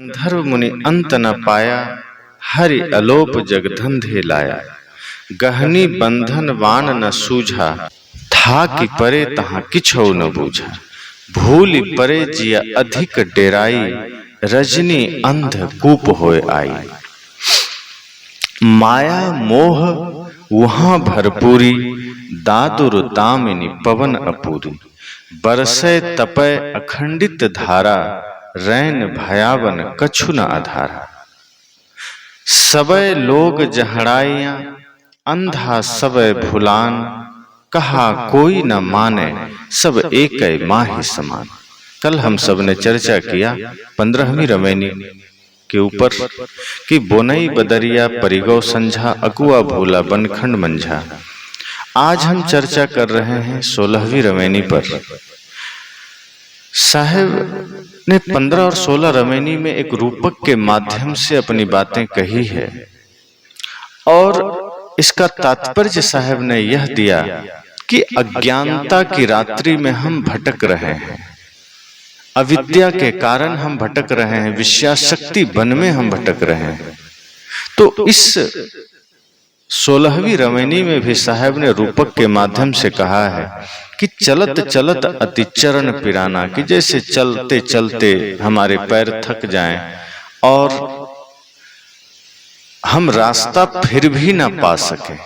गंधर्व मुनि अंत न पाया, हरि अलोप जगधंधे लाया। गहनी बंधन वान न सूझा, था कि परे तहाँ किछो न बूझा। भूल परे जिया अधिक डेराई, रजनी अंध कूप होए आई। माया मोह वहां भरपूरी, दादुर दामिनी पवन अपूरी। बरसै तपय अखंडित धारा, रैन भयावन कछु न आधारा। सबय लोग जहड़ाइयां, अंधा सबय भुलान। कहा कोई न माने, सब एकै माहि समान। कल हम सब ने चर्चा किया 15वीं रमैनी के ऊपर कि बोनई बदरिया परिगौ संझा, अकुआ भूला बनखंड मंझा। आज हम चर्चा कर रहे हैं 16वीं रमैनी पर। साहेब ने 15 और 16 रमैनी में एक रूपक के माध्यम से अपनी बातें कही है, और इसका तात्पर्य साहेब ने यह दिया कि अज्ञानता की रात्रि में हम भटक रहे हैं, अविद्या के कारण हम भटक रहे हैं, विषयाशक्ति वन में हम भटक रहे हैं। तो इस 16वीं रमैनी में भी साहेब ने रूपक के माध्यम से कहा है कि चलत चलत अति चरण पिराना, कि जैसे चलते चलते हमारे पैर थक जाएं और हम रास्ता फिर भी ना पा सके।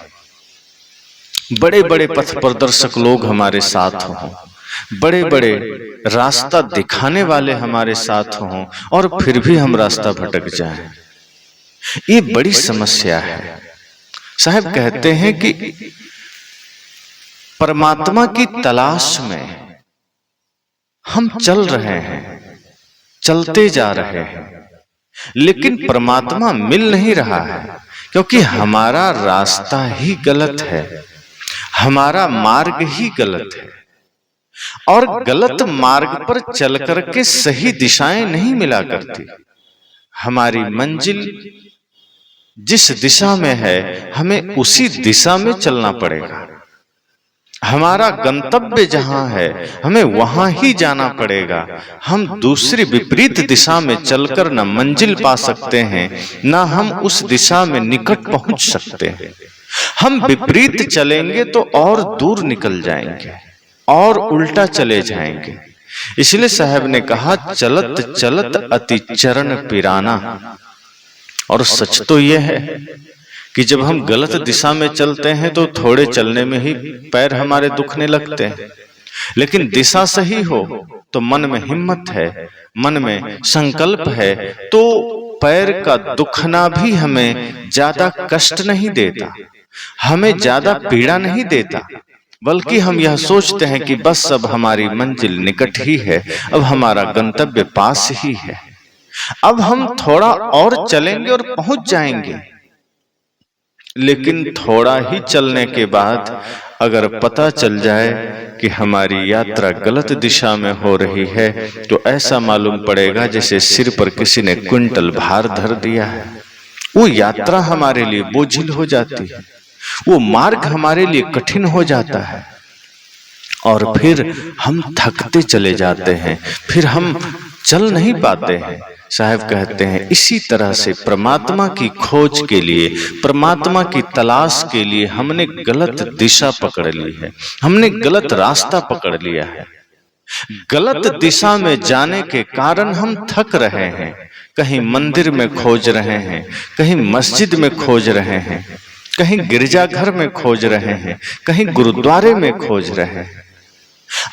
बड़े बड़े पथ प्रदर्शक लोग हमारे साथ हों, बड़े बड़े रास्ता दिखाने वाले हमारे साथ हों, और फिर भी हम रास्ता भटक जाएं। ये बड़ी समस्या है। साहब कहते हैं कि परमात्मा की तलाश में हम चल रहे हैं, चलते जा रहे हैं, लेकिन परमात्मा मिल नहीं रहा है, क्योंकि हमारा रास्ता ही गलत है, हमारा मार्ग ही गलत है। और गलत मार्ग पर चल करके सही दिशाएं नहीं मिला करती। हमारी मंजिल जिस दिशा में है, हमें उसी दिशा में चलना पड़ेगा। हमारा गंतव्य जहां है, हमें वहां ही जाना पड़ेगा। हम दूसरी विपरीत दिशा में चलकर न मंजिल पा सकते हैं, न हम उस दिशा में निकट पहुंच सकते हैं। हम विपरीत चलेंगे तो और दूर निकल जाएंगे और उल्टा चले जाएंगे। इसलिए साहब ने कहा चलत चलत अति चरण पिराना। और सच तो यह है कि जब हम गलत दिशा में चलते हैं तो थोड़े चलने में ही पैर हमारे दुखने लगते हैं, लेकिन दिशा सही हो तो मन में हिम्मत है, मन में संकल्प है, तो पैर का दुखना भी हमें ज्यादा कष्ट नहीं देता, हमें ज्यादा पीड़ा नहीं देता, बल्कि हम यह सोचते हैं कि बस अब हमारी मंजिल निकट ही है, अब हमारा गंतव्य पास ही है, अब हम थोड़ा और चलेंगे और पहुंच जाएंगे। लेकिन थोड़ा ही चलने के बाद अगर पता चल जाए कि हमारी यात्रा गलत दिशा में हो रही है, तो ऐसा मालूम पड़ेगा जैसे सिर पर किसी ने क्विंटल भार धर दिया है। वो यात्रा हमारे लिए बोझिल हो जाती है, वो मार्ग हमारे लिए कठिन हो जाता है, और फिर हम थकते चले जाते हैं, फिर हम चल नहीं पाते हैं। साहब कहते हैं इसी तरह से परमात्मा की खोज के लिए, परमात्मा की तलाश के लिए हमने गलत दिशा पकड़ ली है, हमने गलत रास्ता पकड़ लिया है। गलत दिशा में जाने के कारण हम थक रहे हैं। कहीं मंदिर में खोज रहे हैं, कहीं मस्जिद में खोज रहे हैं, कहीं गिरजाघर में खोज रहे हैं, कहीं गुरुद्वारे में खोज रहे हैं।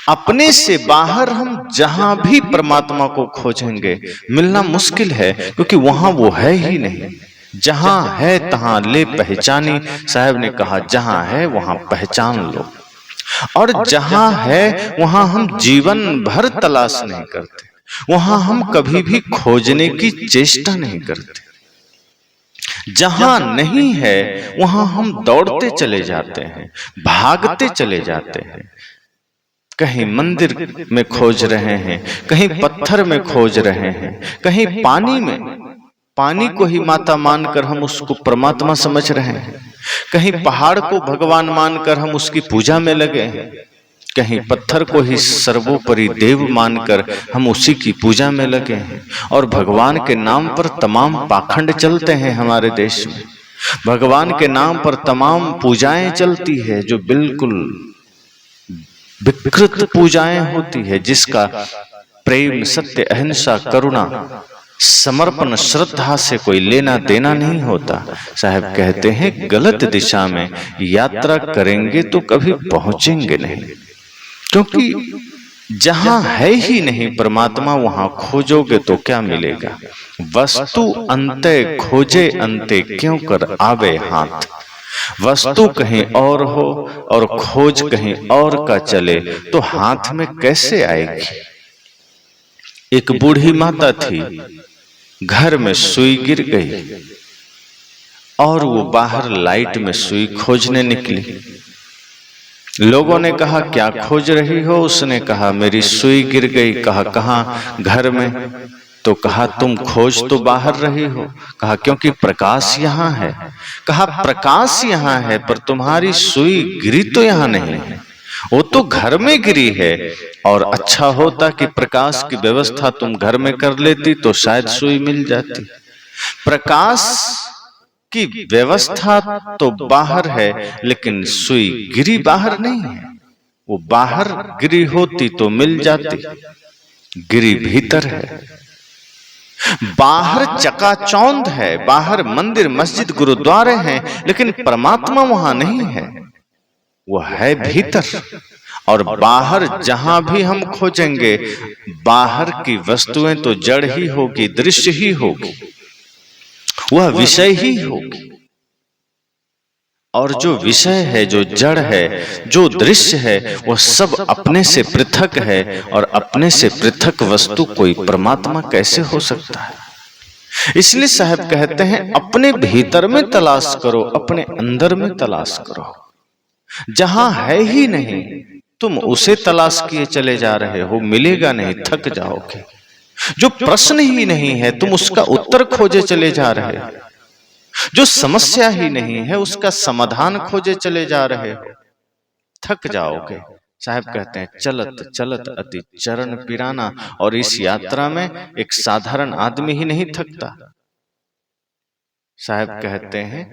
अपने से बाहर हम जहां भी परमात्मा को खोजेंगे मिलना मुश्किल है, क्योंकि वहां वो है ही नहीं। जहां है तहां ले पहचानी। साहब ने कहा जहां है वहां पहचान लो, और जहां है वहां हम जीवन भर तलाश नहीं करते, वहां हम कभी भी खोजने की चेष्टा नहीं करते। जहां नहीं है वहां हम दौड़ते चले जाते हैं, भागते चले जाते हैं। कहीं मंदिर में खोज रहे हैं, कहीं पत्थर में खोज रहे हैं, कहीं पानी में, पानी को ही माता मानकर हम उसको परमात्मा समझ रहे हैं, कहीं पहाड़ को भगवान मानकर हम उसकी पूजा में लगे हैं, कहीं पत्थर को ही सर्वोपरि देव मानकर हम उसी की पूजा में लगे हैं। और भगवान के नाम पर तमाम पाखंड चलते हैं हमारे देश में। भगवान के नाम पर तमाम पूजाएं चलती है जो बिल्कुल विकृत पूजाएं होती है, जिसका प्रेम, सत्य, अहिंसा, करुणा, समर्पण, श्रद्धा से कोई लेना देना नहीं होता। साहब कहते हैं गलत दिशा में यात्रा करेंगे तो कभी पहुंचेंगे नहीं, क्योंकि जहां है ही नहीं परमात्मा वहां खोजोगे तो क्या मिलेगा। वस्तु अंते खोजे अंते क्यों कर आवे हाथ। वस्तु कहीं और हो और खोज कहीं और का चले तो हाथ में कैसे आएगी। एक बूढ़ी माता थी, घर में सुई गिर गई और वो बाहर लाइट में सुई खोजने निकली। लोगों ने कहा क्या खोज रही हो। उसने कहा मेरी सुई गिर गई। कहा कहाँ। घर में। तो कहा तुम खोज तो बाहर रही हो। कहा क्योंकि प्रकाश यहाँ है। कहा प्रकाश यहाँ है पर तुम्हारी सुई गिरी तो यहाँ नहीं है, वो तो घर में गिरी है। और अच्छा होता कि प्रकाश की व्यवस्था तुम घर में कर लेती तो शायद सुई मिल जाती। प्रकाश की व्यवस्था तो बाहर है लेकिन सुई गिरी बाहर नहीं है। वो बाहर गिरी होती तो मिल जाती, गिरी भीतर है। बाहर चकाचौंध है, बाहर मंदिर, मस्जिद, गुरुद्वारे हैं, लेकिन परमात्मा वहां नहीं है, वो है भीतर। और बाहर जहां भी हम खोजेंगे बाहर की वस्तुएं तो जड़ ही होगी, दृश्य ही होगी, वह विषय ही होगी। और जो विषय है, जो जड़ है, जो दृश्य है, वह सब अपने से पृथक है। और अपने से पृथक वस्तु कोई परमात्मा कैसे हो सकता है। इसलिए साहब कहते हैं अपने भीतर में तलाश करो, अपने अंदर में तलाश करो। जहां है ही नहीं तुम उसे तलाश किए चले जा रहे हो, मिलेगा नहीं, थक जाओगे। जो प्रश्न ही नहीं है तुम उसका उत्तर खोजे चले जा रहे हो। जो समस्या ही नहीं है उसका समाधान खोजे चले जा रहे हो, थक जाओगे। साहब कहते हैं चलत चलत अति चरण पिराना। और इस यात्रा में एक साधारण आदमी ही नहीं थकता। साहब कहते हैं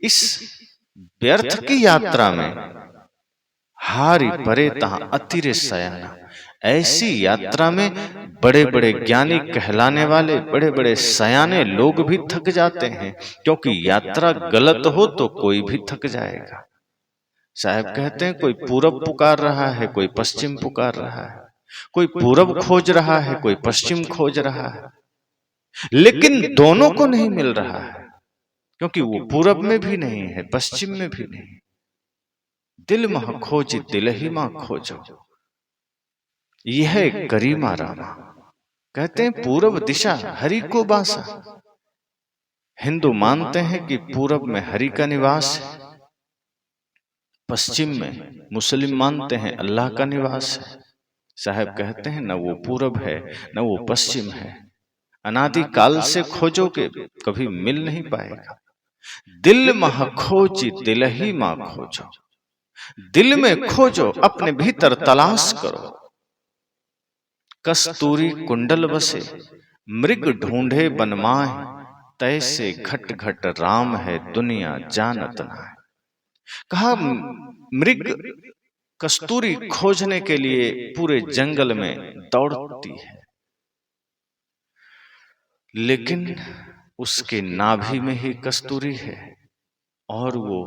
इस व्यर्थ की यात्रा में हारी परे तहां अतिरे सयाना। ऐसी यात्रा में बड़े बड़े ज्ञानी कहलाने वाले बड़े बड़े सयाने लोग भी थक जाते हैं, क्योंकि यात्रा गलत हो तो कोई भी थक जाएगा। साहब कहते हैं कोई पूरब पुकार रहा है, कोई पश्चिम पुकार रहा है, कोई पूरब खोज रहा है, कोई पश्चिम खोज रहा है, लेकिन दोनों को नहीं मिल रहा है, क्योंकि वो पूरब में भी नहीं है, पश्चिम में भी नहीं। दिल मह खोज दिल ही मां खोजो, यह गरिमा रामा। कहते हैं पूरब दिशा हरि को बासा। हिंदू मानते हैं कि पूरब में हरि का निवास है, पश्चिम में मुस्लिम मानते हैं अल्लाह का निवास है। साहब कहते हैं न वो पूरब है न वो पश्चिम है, अनादि काल से खोजोगे कभी मिल नहीं पाएगा। दिल मह खोज दिल ही मां खोजो, दिल में खोजो, अपने भीतर तलाश करो। कस्तूरी कुंडल बसे मृग ढूंढे बनमाए, तैसे घट घट राम है दुनिया जानत नाय। कहा मृग कस्तूरी खोजने के लिए पूरे जंगल में दौड़ती है, लेकिन उसके नाभि में ही कस्तूरी है और वो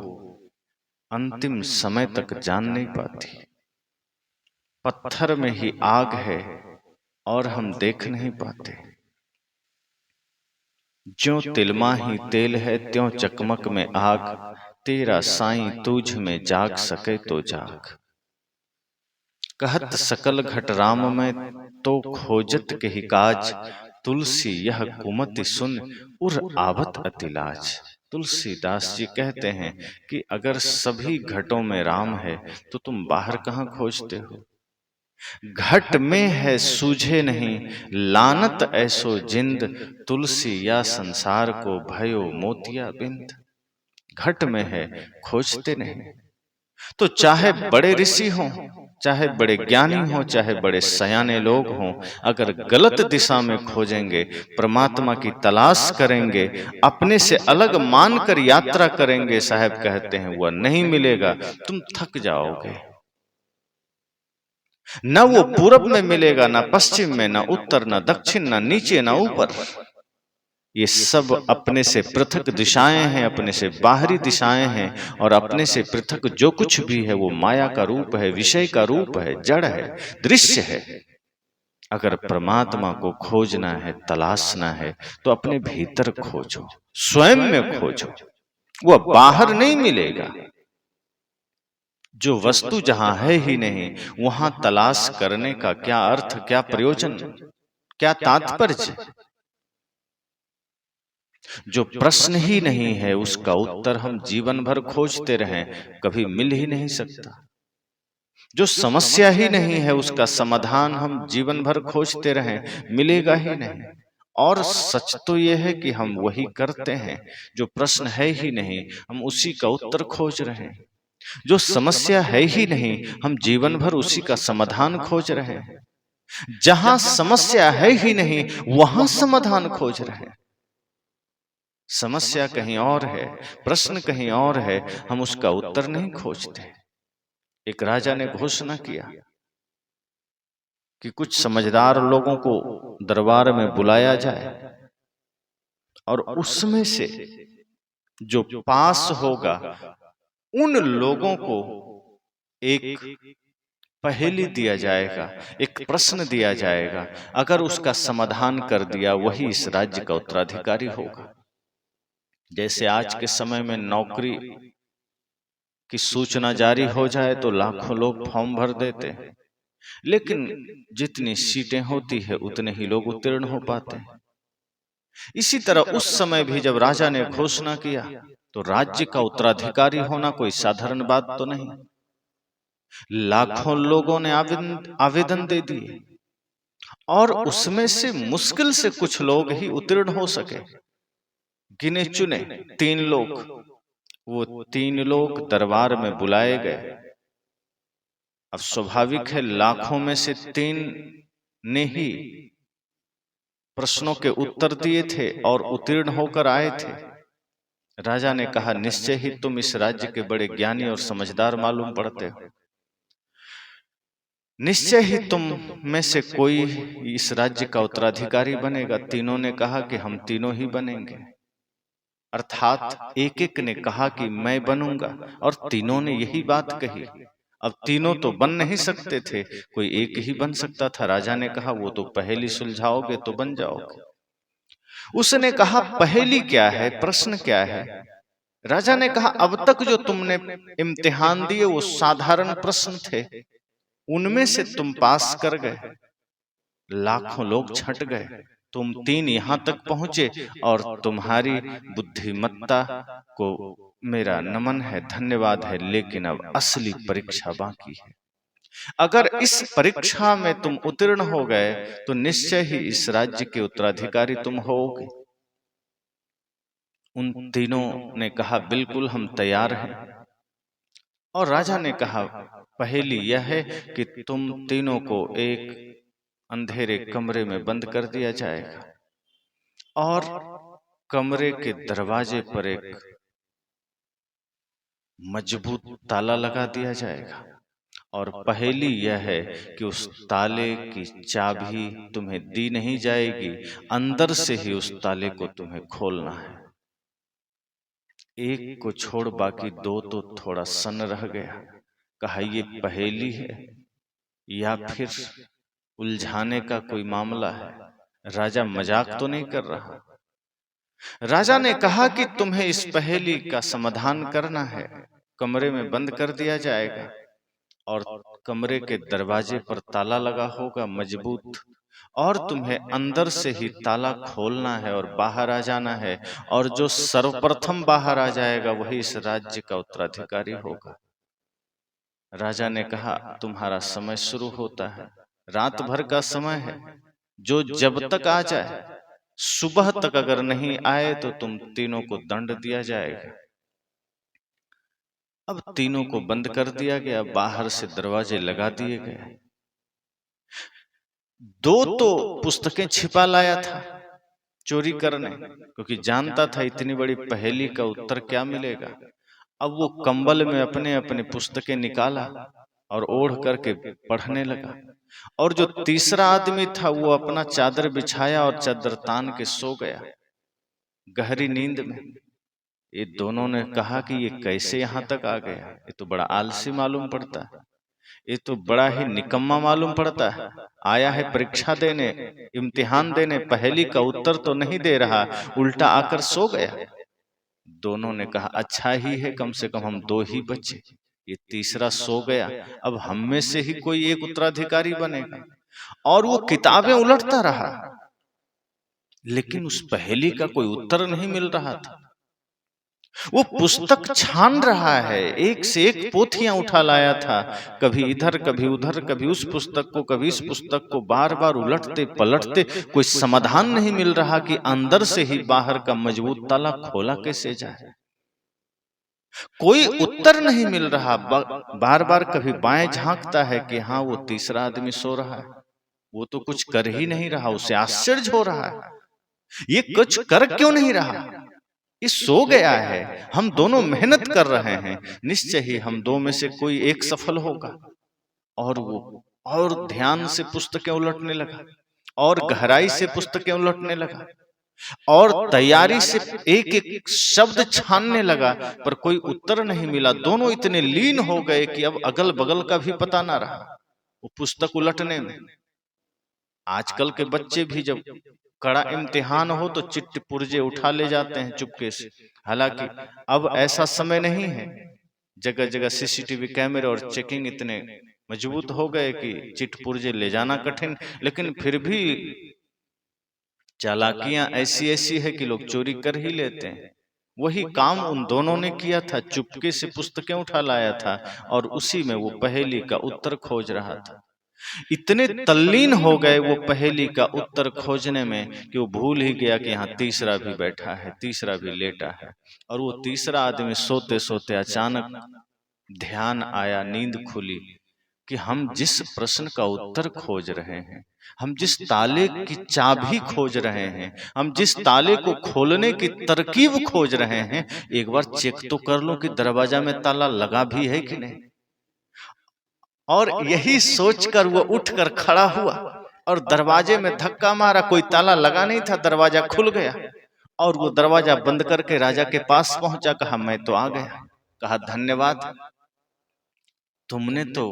अंतिम समय तक जान नहीं पाती। पत्थर में ही आग है और हम देख नहीं पाते। ज्यों तिलमा ही तेल है त्यों चकमक में आग, तेरा साईं तुझ में जाग सके तो जाग। कहत सकल घट राम में तो खोजत के ही काज, तुलसी यह कुमति सुन उर आवत अतिलाज। तुलसीदास जी कहते हैं कि अगर सभी घटों में राम है तो तुम बाहर कहाँ खोजते हो। घट में है सूझे नहीं लानत ऐसो जिंद, तुलसी या संसार को भयो मोतिया बिंद। घट में है खोजते नहीं, तो चाहे बड़े ऋषि हों, चाहे बड़े ज्ञानी हों, चाहे बड़े सयाने लोग हों, अगर गलत दिशा में खोजेंगे, परमात्मा की तलाश करेंगे, अपने से अलग मानकर यात्रा करेंगे, साहब कहते हैं वह नहीं मिलेगा। तुम थक जाओगे। न वो पूरब में मिलेगा, ना पश्चिम में, ना उत्तर, ना दक्षिण, ना नीचे, ना ऊपर। ये सब अपने से पृथक दिशाएं हैं, अपने से बाहरी दिशाएं हैं, और अपने से पृथक जो कुछ भी है वो माया का रूप है, विषय का रूप है, जड़ है, दृश्य है। अगर परमात्मा को खोजना है, तलाशना है, तो अपने भीतर खोजो, स्वयं में खोजो। वह बाहर नहीं मिलेगा। जो वस्तु जहां है ही नहीं, वहां तलाश करने का क्या अर्थ, क्या प्रयोजन, क्या तात्पर्य? जो प्रश्न ही नहीं है, उसका उत्तर हम जीवन भर खोजते रहें, कभी मिल ही नहीं सकता। जो समस्या ही नहीं है, उसका समाधान हम जीवन भर खोजते रहें, मिलेगा ही नहीं। और सच तो यह है कि हम वही करते हैं। जो प्रश्न है ही नहीं, हम उसी का उत्तर खोज रहे हैं। जो समस्या है ही नहीं, हम जीवन भर उसी का समाधान खोज रहे हैं। जहां समस्या है ही नहीं, वहां समाधान खोज रहे हैं। समस्या कहीं और है, प्रश्न कहीं और है, हम उसका उत्तर नहीं खोजते। एक राजा ने घोषणा किया कि कुछ समझदार लोगों को दरबार में बुलाया जाए, और उसमें से जो पास होगा, उन लोगों को एक पहेली दिया जाएगा, एक प्रश्न दिया जाएगा। अगर उसका समाधान कर दिया, वही इस राज्य का उत्तराधिकारी होगा। जैसे आज के समय में नौकरी की सूचना जारी हो जाए तो लाखों लोग फॉर्म भर देते हैं, लेकिन जितनी सीटें होती है उतने ही लोग उत्तीर्ण हो पाते हैं। इसी तरह उस समय भी जब राजा ने घोषणा किया, तो राज्य का उत्तराधिकारी होना कोई साधारण बात तो नहीं। लाखों लोगों ने आवेदन दे दिए, और उसमें से मुश्किल से कुछ लोग ही उत्तीर्ण हो सके। गिने चुने 3 लोग, वो 3 लोग दरबार में बुलाए गए। अब स्वाभाविक है, लाखों में से 3 ने ही प्रश्नों के उत्तर दिए थे और उत्तीर्ण होकर आए थे। राजा ने कहा, निश्चय ही तुम इस राज्य के बड़े ज्ञानी और समझदार मालूम पड़ते हो। निश्चय ही तुम में से कोई इस राज्य का उत्तराधिकारी बनेगा। तीनों ने कहा कि हम तीनों ही बनेंगे। अर्थात एक एक ने कहा कि मैं बनूंगा, और तीनों ने यही बात कही। अब तीनों तो बन नहीं सकते थे, कोई एक ही बन सकता था। राजा ने कहा, वो तो पहेली सुलझाओगे तो बन जाओगे। उसने कहा, पहेली क्या है, प्रश्न क्या है? राजा ने कहा, अब तक जो तुमने इम्तिहान दिए वो साधारण प्रश्न थे, उनमें से तुम पास कर गए, लाखों लोग छंट गए, तुम 3 यहां तक पहुंचे, और तुम्हारी बुद्धिमत्ता को मेरा नमन है, धन्यवाद है। लेकिन अब असली परीक्षा बाकी है। अगर इस परीक्षा में तुम उत्तीर्ण हो गए, तो निश्चय ही इस राज्य के उत्तराधिकारी तुम होगे। उन तीनों ने कहा, बिल्कुल हम तैयार हैं। और राजा ने कहा, पहेली यह है कि तुम तीनों को एक अंधेरे कमरे में बंद कर दिया जाएगा, और कमरे के दरवाजे पर एक मजबूत ताला लगा दिया जाएगा। और पहेली यह है कि उस ताले की चाबी तुम्हें दी नहीं जाएगी, अंदर से ही उस ताले को तुम्हें खोलना है। एक को छोड़ बाकी 2 तो थोड़ा सन्न रह गया। कहा, ये पहेली है या फिर उलझाने का कोई मामला है? राजा मजाक तो नहीं कर रहा। राजा ने कहा कि तुम्हें इस पहेली का समाधान करना है। कमरे में बंद कर दिया जाएगा, और कमरे के दरवाजे पर ताला लगा होगा मजबूत, और तुम्हें अंदर से ही ताला खोलना है और बाहर आ जाना है। और जो सर्वप्रथम बाहर आ जाएगा, वही इस राज्य का उत्तराधिकारी होगा। राजा ने कहा, तुम्हारा समय शुरू होता है, रात भर का समय है। जो जब तक आ जाए, सुबह तक अगर नहीं आए तो तुम तीनों को दंड दिया जाएगा। अब तीनों को बंद कर दिया गया, बाहर से दरवाजे लगा दिए गए। दो तो पुस्तकें छिपा लाया था चोरी करने, क्योंकि जानता था इतनी बड़ी पहेली का उत्तर क्या मिलेगा। अब वो कंबल में अपने अपने पुस्तकें निकाला और ओढ़ करके पढ़ने लगा। और जो तीसरा आदमी था वो अपना चादर बिछाया और चादर तान के सो गया गहरी नींद में। ये दोनों ने कहा कि ये कैसे यहाँ तक आ गया, ये तो बड़ा आलसी मालूम पड़ता है, ये तो बड़ा ही निकम्मा मालूम पड़ता है। आया है परीक्षा देने, इम्तिहान देने, पहेली का उत्तर तो नहीं दे रहा, उल्टा आकर सो गया। दोनों ने कहा अच्छा ही है, कम से कम हम दो ही बचे, ये तीसरा सो गया, अब हम में से ही कोई एक उत्तराधिकारी बनेगा। और वो किताबें उलटता रहा, लेकिन उस पहेली का कोई उत्तर नहीं मिल रहा था। वो पुस्तक छान रहा है, एक से एक पोथियां उठा लाया था, कभी इधर कभी उधर, कभी उस पुस्तक को कभी इस पुस्तक को, बार बार उलटते पलटते, कोई समाधान नहीं मिल रहा कि अंदर से ही बाहर का मजबूत ताला खोला कैसे जाए। कोई उत्तर नहीं मिल रहा। बार बार कभी बाएं झांकता है कि हाँ वो तीसरा आदमी सो रहा है, वो तो कुछ कर ही नहीं रहा, उसे आश्चर्य हो रहा है, ये कुछ कर क्यों नहीं रहा, ये सो गया है, हम दोनों मेहनत कर रहे हैं, निश्चय ही हम दो में से कोई एक सफल होगा। और वो और ध्यान से पुस्तकें उलटने लगा, और गहराई से पुस्तकें उलटने लगा, और तैयारी से एक एक शब्द छानने लगा, पर कोई उत्तर नहीं मिला। दोनों इतने लीन हो गए कि अब अगल बगल का भी पता ना रहा वो पुस्तक उलटने में। आजकल के बच्चे भी जब कड़ा इम्तिहान हो तो चिट्ठी पुर्जे उठा ले जाते हैं चुपके से। हालांकि अब ऐसा समय नहीं है, जगह जगह सीसीटीवी कैमरे और चेकिंग इतने मजबूत हो गए कि चिट पुर्जे ले जाना कठिन, लेकिन फिर भी चालाकियां ऐसी ऐसी है कि लोग चोरी कर ही लेते हैं। वही काम उन दोनों ने किया था, चुपके से पुस्तकें उठा लाया था और उसी में वो पहेली का उत्तर खोज रहा था। इतने तल्लीन हो गए वो पहेली का उत्तर खोजने में कि वो भूल ही गया कि यहाँ तीसरा भी बैठा है, तीसरा भी लेटा है। और वो तीसरा आदमी सोते सोते अचानक ध्यान आया, नींद खुली कि हम जिस प्रश्न का उत्तर खोज रहे हैं, हम जिस ताले की चाबी खोज रहे हैं, हम जिस ताले को खोलने की तरकीब खोज रहे हैं, एक बार चेक तो कर लो कि दरवाजा में ताला लगा भी है कि नहीं। और यही सोचकर वो उठकर खड़ा हुआ और दरवाजे में धक्का मारा, कोई ताला लगा नहीं था, दरवाजा खुल गया और वो दरवाजा बंद करके राजा के पास पहुंचा। कहा मैं तो आ गया। कहा धन्यवाद, तुमने तो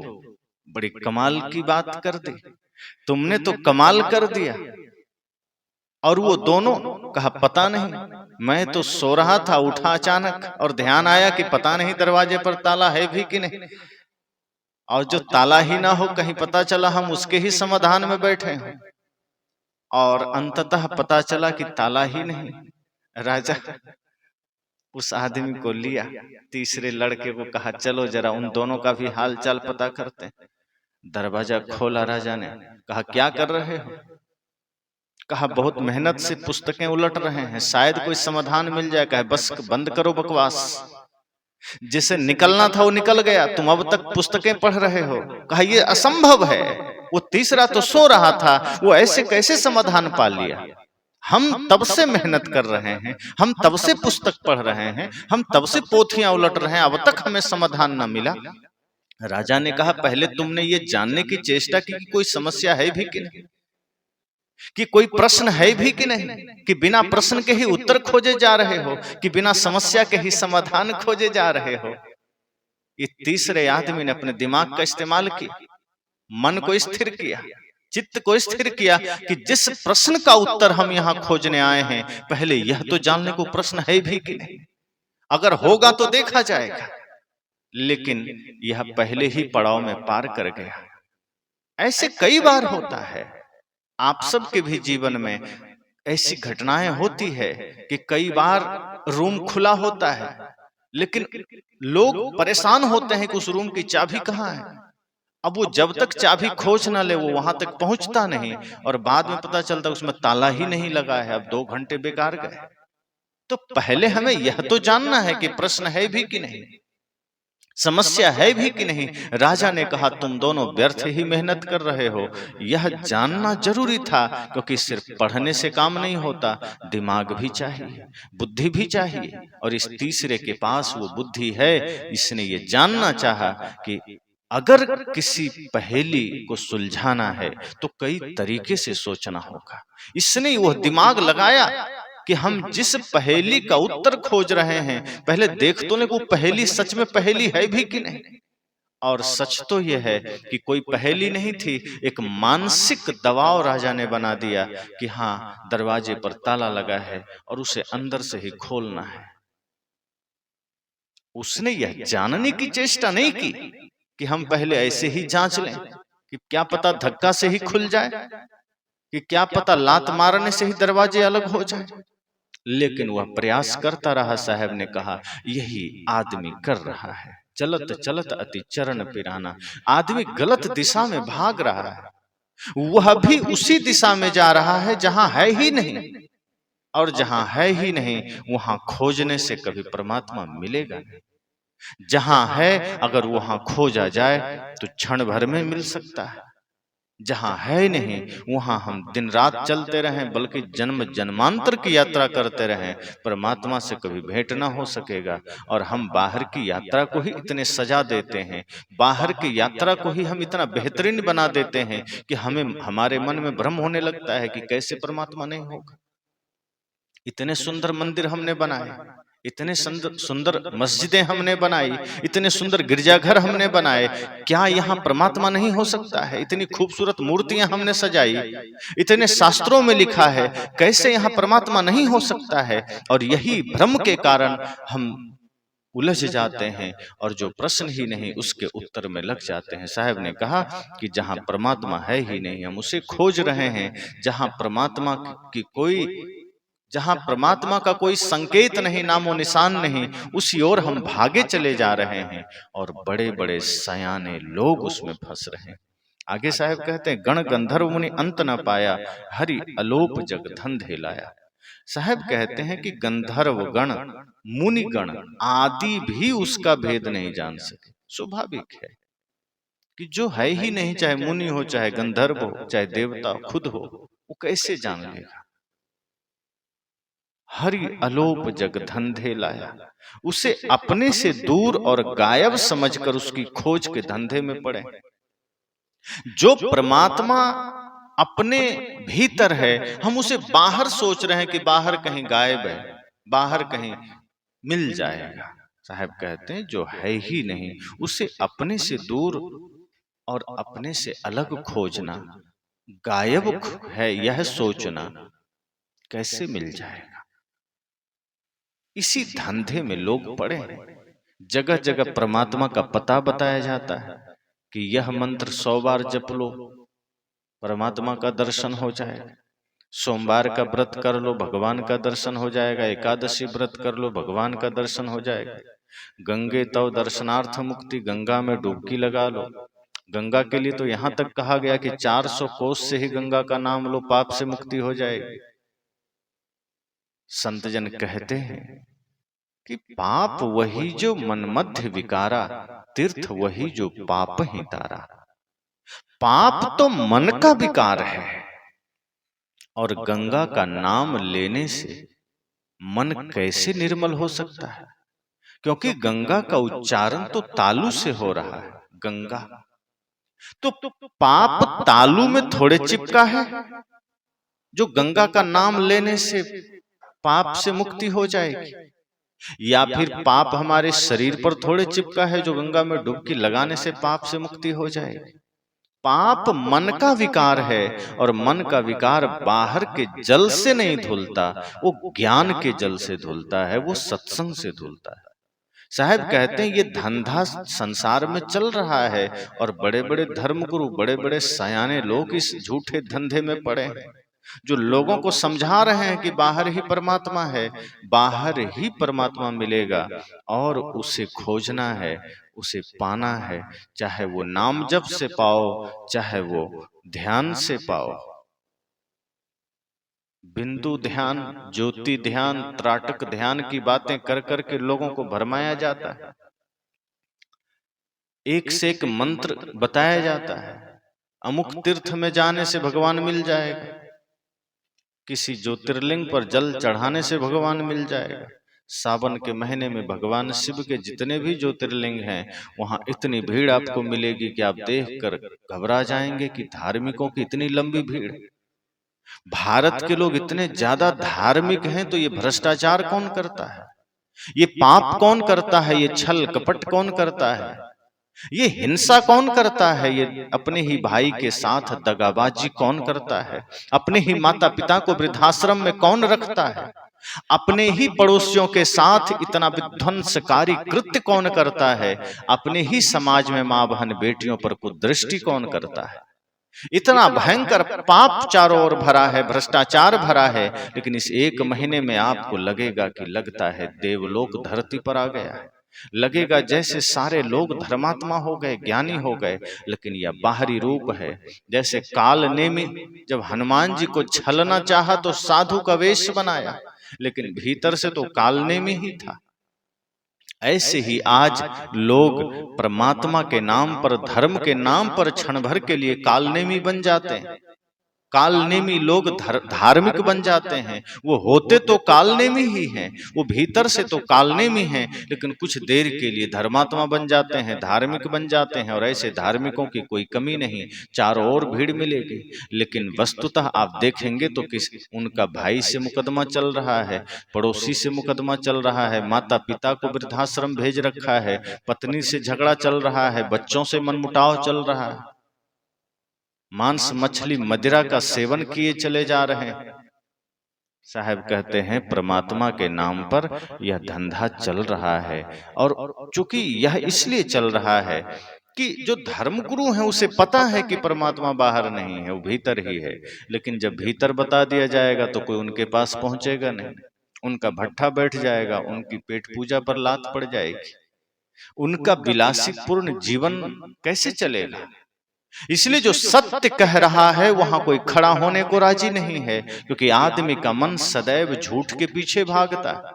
बड़ी कमाल की बात कर दी, तुमने तो कमाल कर दिया। और वो दोनों कहा पता नहीं, मैं तो सो रहा था, उठा अचानक और ध्यान आया कि पता नहीं दरवाजे पर ताला है भी कि नहीं, और जो ताला ही ना हो कहीं पता चला हम उसके ही समाधान में बैठे हैं। और अंततः पता चला कि ताला ही नहीं। राजा उस आदमी को लिया, तीसरे लड़के को कहा चलो जरा उन दोनों का भी हाल चाल पता करते हैं। दरवाजा खोला राजा ने, कहा क्या कर रहे हो। कहा बहुत मेहनत से पुस्तकें उलट रहे हैं, शायद कोई समाधान मिल जाए। कहा बस बंद करो बकवास, जिसे निकलना था वो निकल गया, तुम अब तक पुस्तकें पढ़ रहे हो। कहा ये असंभव है, वो तीसरा तो सो रहा था, वो ऐसे कैसे समाधान पा लिया। हम तब से मेहनत कर रहे हैं, हम तब से पुस्तक पढ़ रहे हैं, हम तब से पोथियां उलट रहे हैं, अब तक हमें समाधान न मिला। राजा ने कहा पहले तुमने ये जानने की चेष्टा की कि कोई समस्या है भी कि नहीं, कि कोई प्रश्न है भी कि नहीं, कि बिना प्रश्न के ही उत्तर खोजे जा रहे हो, कि बिना समस्या के ही समाधान खोजे जा रहे हो। ये तीसरे आदमी ने अपने दिमाग का इस्तेमाल किया, मन को स्थिर किया, चित्त को स्थिर किया कि जिस प्रश्न का उत्तर हम यहाँ खोजने आए हैं, पहले यह तो जानने को प्रश्न है भी कि नहीं, अगर होगा तो देखा जाएगा। लेकिन यह पहले ही पड़ाव में पार कर गया। ऐसे कई बार होता है, आप सबके भी जीवन में ऐसी घटनाएं होती है कि कई बार रूम खुला होता है, लेकिन लोग परेशान होते हैं कि उस रूम की चाबी कहाँ है। अब वो जब तक चाबी खोज ना ले वो वहां तक पहुंचता नहीं, और बाद में पता चलता उसमें ताला ही नहीं लगा है। अब 2 घंटे बेकार गए। तो पहले हमें यह तो जानना है कि प्रश्न है भी कि नहीं। समस्या है भी कि नहीं? राजा ने कहा तुम दोनों व्यर्थ ही मेहनत कर रहे हो। यह जानना जरूरी था, क्योंकि सिर्फ पढ़ने से काम नहीं होता, दिमाग भी चाहिए, बुद्धि भी चाहिए। और इस तीसरे के पास वो बुद्धि है। इसने ये जानना चाहा कि अगर किसी पहेली को सुलझाना है तो कई तरीके से सोचना होगा। इसने वह दिमाग लगाया कि हम जिस पहेली का उत्तर खोज रहे हैं, पहले देख तो ले वो पहेली सच में पहेली है भी कि नहीं। और सच तो यह है कि कोई पहेली नहीं थी, एक मानसिक दबाव राजा ने बना दिया कि हाँ, दरवाजे पर ताला लगा है और उसे अंदर से ही खोलना है। उसने यह जानने की चेष्टा नहीं की कि हम पहले ऐसे ही जांच लें कि क्या पता धक्का से ही खुल जाए, कि क्या पता लात मारने से ही दरवाजे अलग हो जाए। लेकिन वह प्रयास करता रहा। साहब ने कहा यही आदमी कर रहा है, चलत चलत अति चरण पिराना। आदमी गलत दिशा में भाग रहा है, वह भी उसी दिशा में जा रहा है जहां है ही नहीं। और जहां है ही नहीं वहां खोजने से कभी परमात्मा मिलेगा नहीं। जहां है अगर वहां खोजा जाए तो क्षण भर में मिल सकता है। जहां है नहीं वहां हम दिन रात चलते रहें, बल्कि जन्म जन्मांतर की यात्रा करते रहें, परमात्मा से कभी भेंट ना हो सकेगा। और हम बाहर की यात्रा को ही इतने सजा देते हैं, बाहर की यात्रा को ही हम इतना बेहतरीन बना देते हैं कि हमें हमारे मन में भ्रम होने लगता है कि कैसे परमात्मा नहीं होगा। इतने सुंदर मंदिर हमने बनाए, इतने सुंदर सुंदर मस्जिदें हमने बनाई, इतने सुंदर गिरजाघर हमने बनाए, क्या यहाँ परमात्मा नहीं हो सकता है? इतनी खूबसूरत मूर्तियां हमने सजाई, इतने शास्त्रों में लिखा है, कैसे यहाँ परमात्मा नहीं हो सकता है? और यही भ्रम के कारण हम उलझ जाते हैं और जो प्रश्न ही नहीं उसके उत्तर में लग जाते हैं। साहब ने कहा कि जहां परमात्मा है ही नहीं हम उसे खोज रहे हैं, जहां परमात्मा की कोई जहां परमात्मा का कोई संकेत नहीं, नामो निशान नहीं, उसी ओर हम भागे चले जा रहे हैं और बड़े बड़े सयाने लोग उसमें फंस रहे हैं। आगे साहब कहते हैं गण गंधर्व मुनि अंत न पाया, हरि अलोप जग धंधे लाया। साहब कहते हैं कि गंधर्व गण मुनि गण आदि भी उसका भेद नहीं जान सके। स्वाभाविक है कि जो है ही नहीं, चाहे मुनि हो, चाहे गंधर्व हो, चाहे देवता खुद हो, वो कैसे जान लेगा। हरि अलोप जग धंधे लाया, उसे अपने से दूर और गायब समझकर उसकी खोज के धंधे में पड़े। जो परमात्मा अपने भीतर है, हम उसे बाहर सोच रहे हैं कि बाहर कहीं गायब है, बाहर कहीं मिल जाएगा। साहब कहते हैं जो है ही नहीं उसे अपने से दूर और अपने से अलग खोजना, गायब है यह सोचना, कैसे मिल जाएगा। इसी धंधे में लोग पड़े हैं। जगह जगह परमात्मा का पता बताया जाता है कि यह मंत्र 100 बार जप लो, परमात्मा का दर्शन हो जाएगा। सोमवार का व्रत कर लो, भगवान का दर्शन हो जाएगा। एकादशी व्रत कर लो, भगवान का दर्शन हो जाएगा। गंगे तव दर्शनार्थ मुक्ति, गंगा में डुबकी लगा लो। गंगा के लिए तो यहाँ तक कहा गया कि 400 कोस से ही गंगा का नाम लो, पाप से मुक्ति हो जाएगी। संत जन कहते हैं कि पाप वही जो मनमध्य विकारा, तीर्थ वही जो पाप ही तारा। पाप तो मन का विकार है और गंगा का नाम लेने से मन कैसे निर्मल हो सकता है? क्योंकि गंगा का उच्चारण तो तालु से हो रहा है। गंगा तो पाप तालु में थोड़े चिपका है जो गंगा का नाम लेने से पाप से मुक्ति हो जाएगी, या फिर पाप हमारे शरीर पर थोड़े चिपका है जो गंगा में डुबकी लगाने से पाप से मुक्ति हो जाएगी। पाप मन का विकार है और मन का विकार बाहर के जल से नहीं धुलता, वो ज्ञान के जल से धुलता है, वो सत्संग से धुलता है। साहब कहते हैं ये धंधा संसार में चल रहा है और बड़े बड़े धर्मगुरु, बड़े बड़े सयाने लोग इस झूठे धंधे में पड़े हैं, जो लोगों को समझा रहे हैं कि बाहर ही परमात्मा है, बाहर ही परमात्मा मिलेगा और उसे खोजना है, उसे पाना है। चाहे वो नाम जप से पाओ, चाहे वो ध्यान से पाओ। बिंदु ध्यान, ज्योति ध्यान, त्राटक ध्यान की बातें कर करके लोगों को भरमाया जाता है। एक से एक मंत्र बताया जाता है। अमुक तीर्थ में जाने से भगवान मिल जाएगा, किसी ज्योतिर्लिंग पर जल चढ़ाने से भगवान मिल जाएगा। सावन के महीने में भगवान शिव के जितने भी ज्योतिर्लिंग हैं वहां इतनी भीड़ आपको मिलेगी कि आप देखकर घबरा जाएंगे कि धार्मिकों की इतनी लंबी भीड़। भारत के लोग इतने ज्यादा धार्मिक हैं तो ये भ्रष्टाचार कौन करता है, ये पाप कौन करता है, ये छल कपट कौन करता है, ये हिंसा कौन करता है, ये अपने ही भाई के साथ दगाबाजी कौन करता है, अपने ही माता पिता को वृद्धाश्रम में कौन रखता है, अपने ही पड़ोसियों के साथ इतना विध्वंसकारी कृत्य कौन करता है, अपने ही समाज में मां बहन बेटियों पर कुदृष्टि कौन करता है। इतना भयंकर पाप चारों ओर भरा है, भ्रष्टाचार भरा है, लेकिन इस एक महीने में आपको लगेगा कि लगता है देवलोक धरती पर आ गया है, लगेगा जैसे सारे लोग धर्मात्मा हो गए, ज्ञानी हो गए। लेकिन यह बाहरी रूप है। जैसे काल नेमी जब हनुमान जी को छलना चाहा तो साधु का वेश बनाया, लेकिन भीतर से तो काल नेमी ही था। ऐसे ही आज लोग परमात्मा के नाम पर, धर्म के नाम पर क्षण भर के लिए कालनेमी बन जाते हैं। कालनेमी लोग धार्मिक बन जाते हैं। वो होते तो कालनेमी ही हैं, वो भीतर से तो कालनेमी हैं, लेकिन कुछ देर के लिए धर्मात्मा बन जाते हैं, धार्मिक बन जाते हैं। और ऐसे धार्मिकों की कोई कमी नहीं, चारों ओर भीड़ मिलेगी। लेकिन वस्तुतः आप देखेंगे तो किस उनका भाई से मुकदमा चल रहा है, पड़ोसी से मुकदमा चल रहा है, माता पिता को वृद्धाश्रम भेज रखा है, पत्नी से झगड़ा चल रहा है, बच्चों से मनमुटाव चल रहा है, मांस मछली मदिरा का सेवन किए चले जा रहे हैं। साहब कहते हैं परमात्मा के नाम पर यह धंधा चल रहा है। और चूंकि यह इसलिए चल रहा है कि जो धर्मगुरु हैं उसे पता है कि परमात्मा बाहर नहीं है, वो भीतर ही है। लेकिन जब भीतर बता दिया जाएगा तो कोई उनके पास पहुंचेगा नहीं, उनका भट्ठा बैठ जाएगा, उनकी पेट पूजा पर लात पड़ जाएगी, उनका विलासीपूर्ण जीवन कैसे चलेगा। इसलिए जो सत्य कह रहा है वहां कोई खड़ा होने को राजी नहीं है, क्योंकि आदमी का मन सदैव झूठ के पीछे भागता है।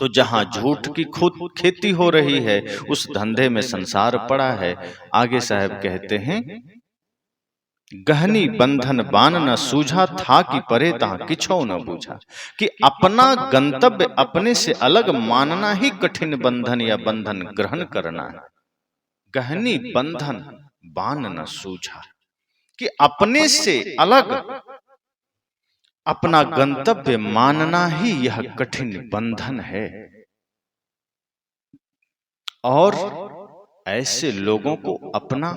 तो जहां झूठ की खुद खेती हो रही है उस धंधे में संसार पड़ा है। आगे साहब कहते हैं, गहनी बंधन बान न सूझा था कि परे तहां किछो न बूझा, कि अपना गंतव्य अपने से अलग मानना ही कठिन बंधन या बंधन ग्रहण करना है। गहनी बंधन बान न सूझा, कि अपने से अलग अपना गंतव्य मानना ही यह कठिन बंधन है। और ऐसे लोगों को अपना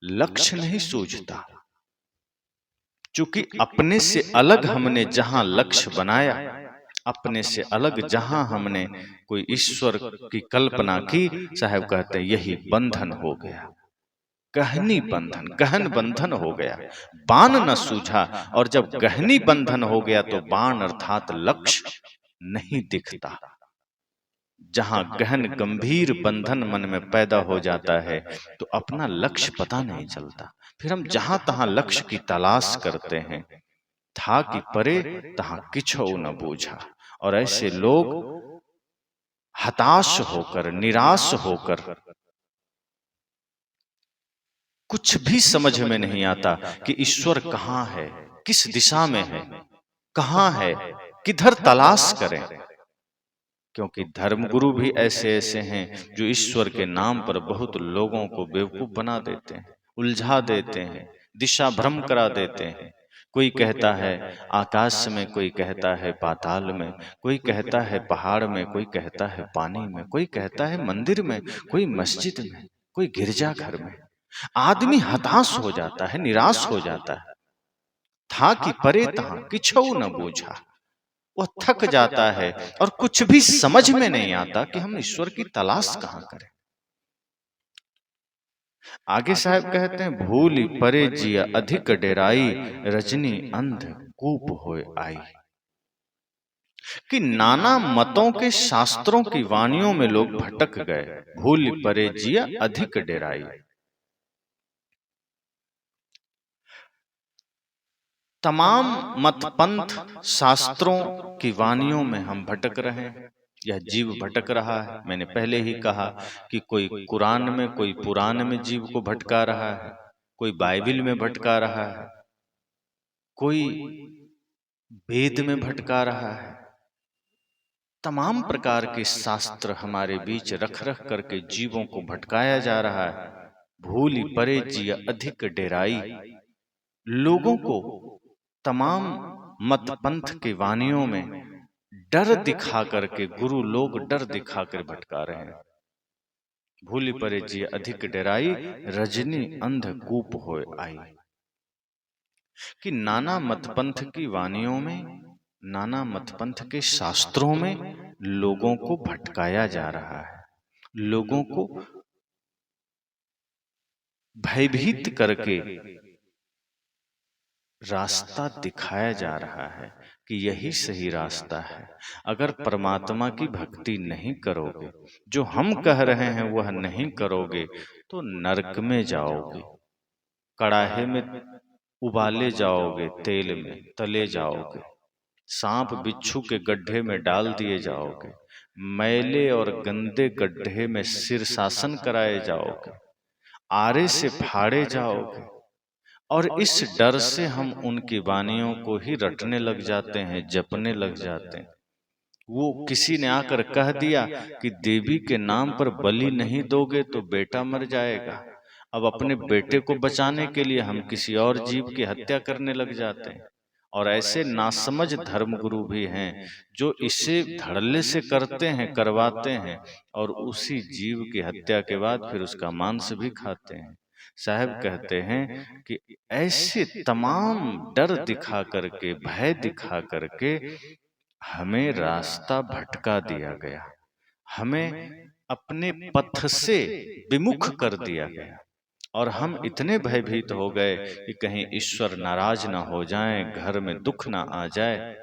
लक्ष्य नहीं सूझता, चूंकि अपने से अलग हमने जहां लक्ष्य बनाया, अपने से अलग जहां हमने कोई ईश्वर की कल्पना की, साहब कहते हैं यही बंधन हो गया, गहनी बंधन, गहन बंधन हो गया। बाण न सूझा, और जब गहनी बंधन हो गया तो बाण अर्थात लक्ष्य नहीं दिखता। जहां गहन गंभीर बंधन मन में पैदा हो जाता है तो अपना लक्ष्य पता नहीं चलता। फिर हम जहां तहां लक्ष्य की तलाश करते हैं, था कि परे तहां किछो न बूझा। और ऐसे लोग हताश होकर, निराश होकर, कुछ भी समझ में नहीं आता कि ईश्वर कहाँ है, किस दिशा में है, कहाँ है, किधर तलाश करें। क्योंकि धर्मगुरु भी ऐसे ऐसे हैं जो ईश्वर के नाम पर बहुत लोगों को बेवकूफ बना देते हैं, उलझा देते हैं, दिशा भ्रम करा देते हैं। कोई कहता है आकाश में, कोई कहता है पाताल में, कोई कहता है पहाड़ में, कोई कहता है पानी में, कोई कहता है मंदिर में, कोई मस्जिद में, कोई गिरजाघर में। आदमी हताश हो जाता है, निराश हो जाता है। था कि परे तहां किछो न बूझा, वह थक जाता है और कुछ भी समझ में नहीं आता कि हम ईश्वर की तलाश कहां करें। आगे साहब कहते हैं, भूली परे जिया अधिक डेराई, रजनी अंध कूप होए आई। कि नाना मतों के शास्त्रों की वाणियों में लोग भटक गए, भूली परे जिया अधिक डेराई। तमाम मत पंथ शास्त्रों की वाणियों में हम भटक रहे हैं, यह जीव भटक रहा है। मैंने पहले ही कहा कि कोई कुरान में, कोई पुराण में जीव को भटका रहा है, कोई बाइबिल में भटका रहा है, कोई वेद में भटका रहा है। तमाम प्रकार के शास्त्र हमारे बीच रख रख करके जीवों को भटकाया जा रहा है। भूलि परे जिय अधिक डेराई। लोगों को तमाम मत पंथ के वानियों में डर दिखा करके गुरु लोग डर दिखा कर भटका रहे हैं। भूलि परे जिय अधिक डेराई, रजनी अंधकूप होए आई। कि नाना मतपंथ की वानियों में, नाना मतपंथ के शास्त्रों में लोगों को भटकाया जा रहा है, लोगों को भयभीत करके रास्ता दिखाया जा रहा है कि यही सही रास्ता है। अगर परमात्मा की भक्ति नहीं करोगे, जो हम कह रहे हैं वह नहीं करोगे, तो नरक में जाओगे, कड़ाहे में उबाले जाओगे, तेल में तले जाओगे, सांप बिच्छू के गड्ढे में डाल दिए जाओगे, मैले और गंदे गड्ढे में शीर्षासन कराए जाओगे, आरे से फाड़े जाओगे। और इस डर से हम उनकी वानियों को ही रटने लग जाते हैं, जपने लग जाते हैं। वो किसी ने आकर कह दिया कि देवी के नाम पर बलि नहीं दोगे तो बेटा मर जाएगा। अब अपने बेटे को बचाने के लिए हम किसी और जीव की हत्या करने लग जाते हैं। और ऐसे नासमझ धर्मगुरु भी हैं जो इसे धड़ल्ले से करते हैं, करवाते हैं, और उसी जीव की हत्या के बाद फिर उसका मांस भी खाते हैं। साहब कहते हैं कि ऐसे तमाम डर दिखा करके, भय दिखा करके हमें रास्ता भटका दिया गया, हमें अपने पथ से विमुख कर दिया गया। और हम इतने भयभीत हो गए कि कहीं ईश्वर नाराज ना हो जाए, घर में दुख ना आ जाए,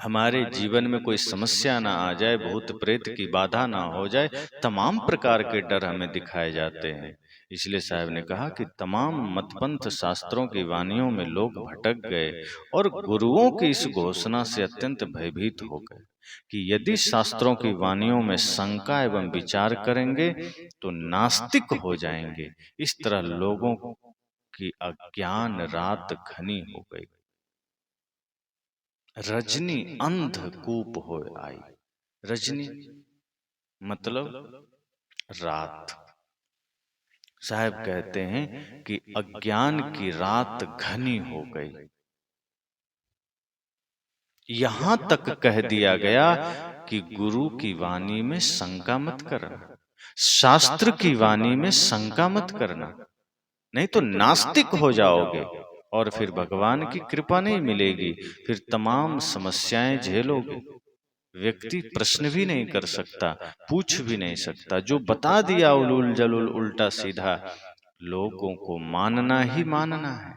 हमारे जीवन में कोई समस्या ना आ जाए, भूत प्रेत की बाधा ना हो जाए। तमाम प्रकार के डर हमें दिखाए जाते हैं। इसलिए साहब ने कहा कि तमाम मतपंथ शास्त्रों की वानियों में लोग भटक गए और गुरुओं की इस घोषणा से अत्यंत भयभीत हो गए कि यदि शास्त्रों की वानियों में शंका एवं विचार करेंगे तो नास्तिक हो जाएंगे। इस तरह लोगों की अज्ञान रात घनी हो गई। रजनी अंधकूप हो आई। रजनी मतलब रात। साहब कहते हैं कि अज्ञान की रात घनी हो गई। यहां तक कह दिया गया कि गुरु की वाणी में शंका मत करना, शास्त्र की वाणी में शंका मत करना, नहीं तो नास्तिक हो जाओगे और फिर भगवान की कृपा नहीं मिलेगी, फिर तमाम समस्याएं झेलोगे। व्यक्ति प्रश्न भी नहीं कर सकता, पूछ भी नहीं सकता। जो बता दिया उलूल जलूल उल्टा सीधा, लोगों को मानना ही मानना है,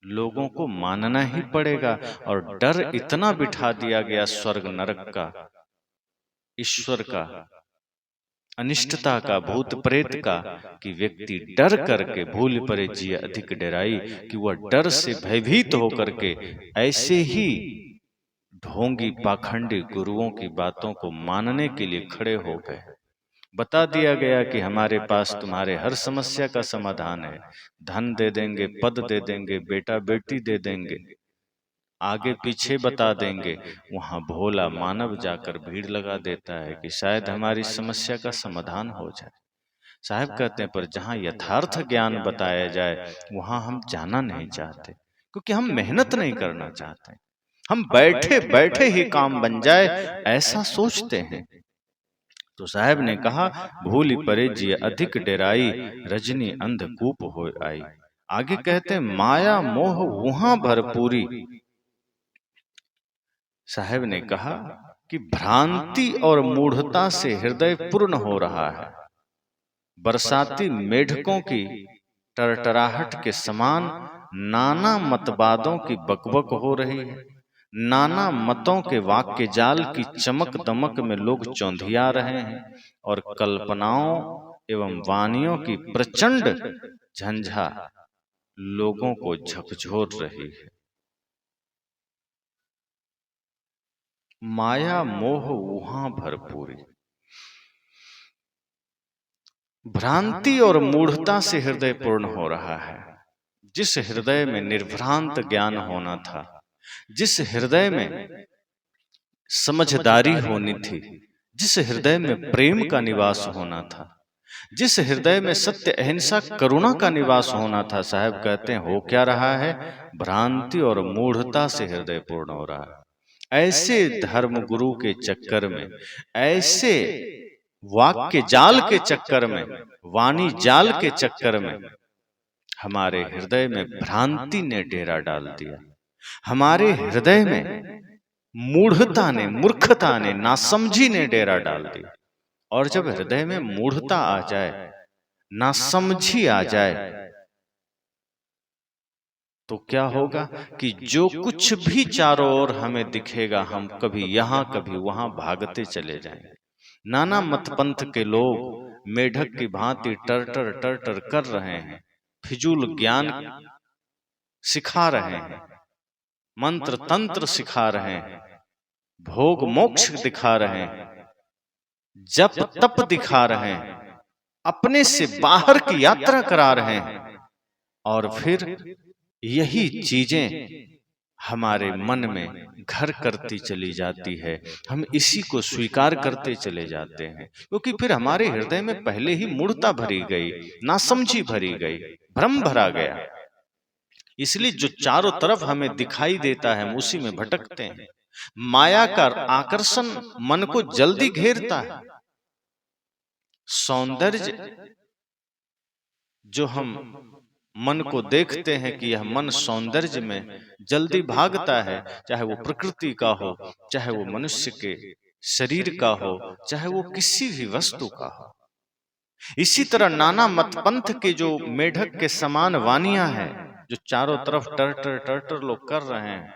लोगों को मानना ही पड़ेगा। और डर इतना बिठा दिया गया स्वर्ग नरक का, ईश्वर का, अनिष्टता का, भूत प्रेत का, कि व्यक्ति डर करके भूल परे जिय अधिक डराई, कि वह डर से भयभीत होकर के ऐसे ही ढोंगी पाखंडी गुरुओं की बातों को मानने के लिए खड़े हो गए। बता दिया गया कि हमारे पास तुम्हारे हर समस्या का समाधान है, धन दे देंगे, पद दे देंगे, बेटा बेटी दे देंगे, आगे पीछे बता देंगे। वहां भोला मानव जाकर भीड़ लगा देता है कि शायद हमारी समस्या का समाधान हो जाए। साहब कहते हैं पर जहां यथार्थ ज्ञान बताया जाए वहां हम जाना नहीं चाहते, क्योंकि हम मेहनत नहीं करना चाहते। हम बैठे बैठे ही काम बन जाए ऐसा सोचते हैं। तो साहब ने कहा भूलि परे जिय अधिक डेराई, रजनी अंधकूप हो आई। आगे कहते हैं माया मोह वहां भरपूरी। साहब ने कहा कि भ्रांति और मूढ़ता से हृदय पूर्ण हो रहा है। बरसाती मेढकों की टरटराहट के समान नाना मतवादों की बकबक हो रही है। नाना मतों के वाक्य जाल की चमक दमक में लोग चौंधिया रहे हैं और कल्पनाओं एवं वानियों की प्रचंड झंझा लोगों को झकझोर रही है। माया मोह वहां भरपूरी। भ्रांति और मूढ़ता से हृदय पूर्ण हो रहा है। जिस हृदय में निर्भ्रांत ज्ञान होना था, जिस हृदय में समझदारी होनी थी, जिस हृदय में प्रेम का निवास होना था, जिस हृदय में सत्य अहिंसा करुणा का निवास होना था, साहब कहते हैं हो क्या रहा है? भ्रांति और मूढ़ता से हृदय पूर्ण हो रहा है। ऐसे धर्म गुरु के चक्कर में, ऐसे वाक्य जाल के चक्कर में, वाणी जाल के चक्कर में हमारे हृदय में भ्रांति ने डेरा डाल दिया। हमारे हृदय में मूढ़ता ने, मूर्खता ने, नासमझी ने डेरा डाल दिया। और जब हृदय में मूढ़ता आ जाए, नासमझी आ जाए, तो क्या होगा कि जो कुछ भी चारों ओर हमें दिखेगा, हम कभी यहां कभी वहां भागते चले जाएंगे। नाना मतपंथ के लोग मेढक की भांति टर्टर टर्टर कर रहे हैं, फिजूल ज्ञान सिखा रहे हैं, मंत्र तंत्र सिखा रहे हैं, भोग मोक्ष दिखा रहे हैं, जप तप दिखा रहे हैं, अपने से बाहर की यात्रा करा रहे हैं। और फिर यही चीजें हमारे मन में घर करती चली जाती है, हम इसी को स्वीकार करते चले जाते हैं, क्योंकि फिर हमारे हृदय में पहले ही मूढ़ता भरी गई, नासमझी भरी गई, भ्रम भरा गया। इसलिए जो चारों तरफ हमें दिखाई देता है, हम उसी में भटकते हैं। माया का आकर्षण मन को जल्दी घेरता है। सौंदर्य जो हम मन को देखते हैं कि यह मन सौंदर्य में जल्दी भागता है, चाहे वो प्रकृति का हो, चाहे वो मनुष्य के शरीर का हो, चाहे वो किसी भी वस्तु का हो। इसी तरह नाना मतपंथ के जो मेढक के समान वानियां हैं, जो चारों तरफ टर्टर टर्टर लोग कर रहे हैं,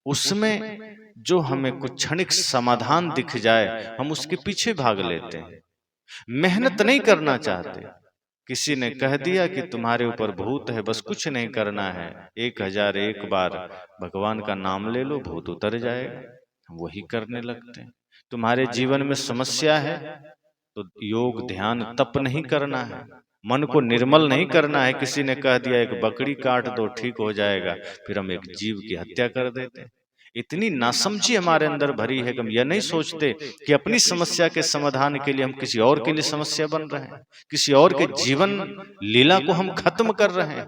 उसमें जो हमें कुछ क्षणिक समाधान दिख जाए, हम उसके पीछे भाग लेते हैं, मेहनत नहीं करना चाहते। किसी ने कह दिया कि तुम्हारे ऊपर भूत है, बस कुछ नहीं करना है, 1001 बार भगवान का नाम ले लो, भूत उतर जाएगा, वही करने लगते हैं। तुम्हारे जीवन में समस्या है तो योग ध्यान तप नहीं करना है, मन को निर्मल नहीं करना है। किसी ने कह दिया एक बकरी काट दो ठीक हो जाएगा, फिर हम एक जीव की हत्या कर देते हैं। इतनी नासमझी हमारे अंदर भरी है कि हम यह नहीं सोचते कि अपनी समस्या के समाधान के लिए हम किसी और के लिए समस्या बन रहे हैं, किसी और के जीवन लीला को हम खत्म कर रहे हैं।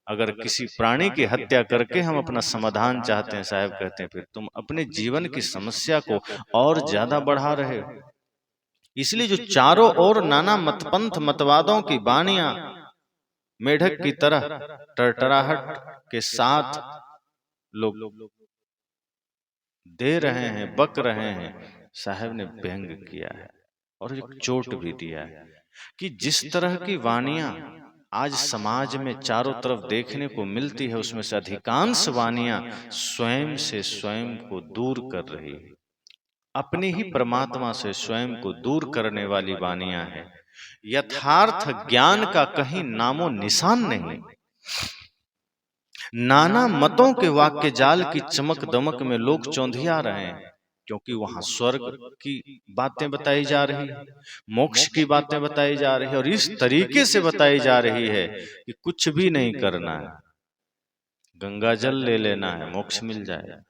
अगर किसी प्राणी की हत्या करके हम अपना समाधान चाहते हैं, साहब कहते हैं फिर तुम अपने जीवन की समस्या को और ज्यादा बढ़ा रहे हो। इसलिए जो चारों ओर नाना मतपंथ मतवादों की वाणियां मेढक की तरह टरटराहट के साथ लोग दे रहे हैं, बक रहे हैं, साहब ने व्यंग किया है और एक चोट भी दिया है कि जिस तरह की वाणियां आज समाज में चारों तरफ देखने को मिलती है, उसमें से अधिकांश वाणियां स्वयं से स्वयं को दूर कर रही है, अपने ही परमात्मा से स्वयं को दूर करने वाली वाणियां हैं। यथार्थ ज्ञान का कहीं नामो निशान नहीं। नाना मतों के वाक्य जाल की चमक दमक में लोग चौंधिया रहे हैं, क्योंकि वहां स्वर्ग की बातें बताई जा रही है, मोक्ष की बातें बताई जा रही है, और इस तरीके से बताई जा रही है कि कुछ भी नहीं करना है, गंगा जल ले लेना है, मोक्ष मिल जाएगा,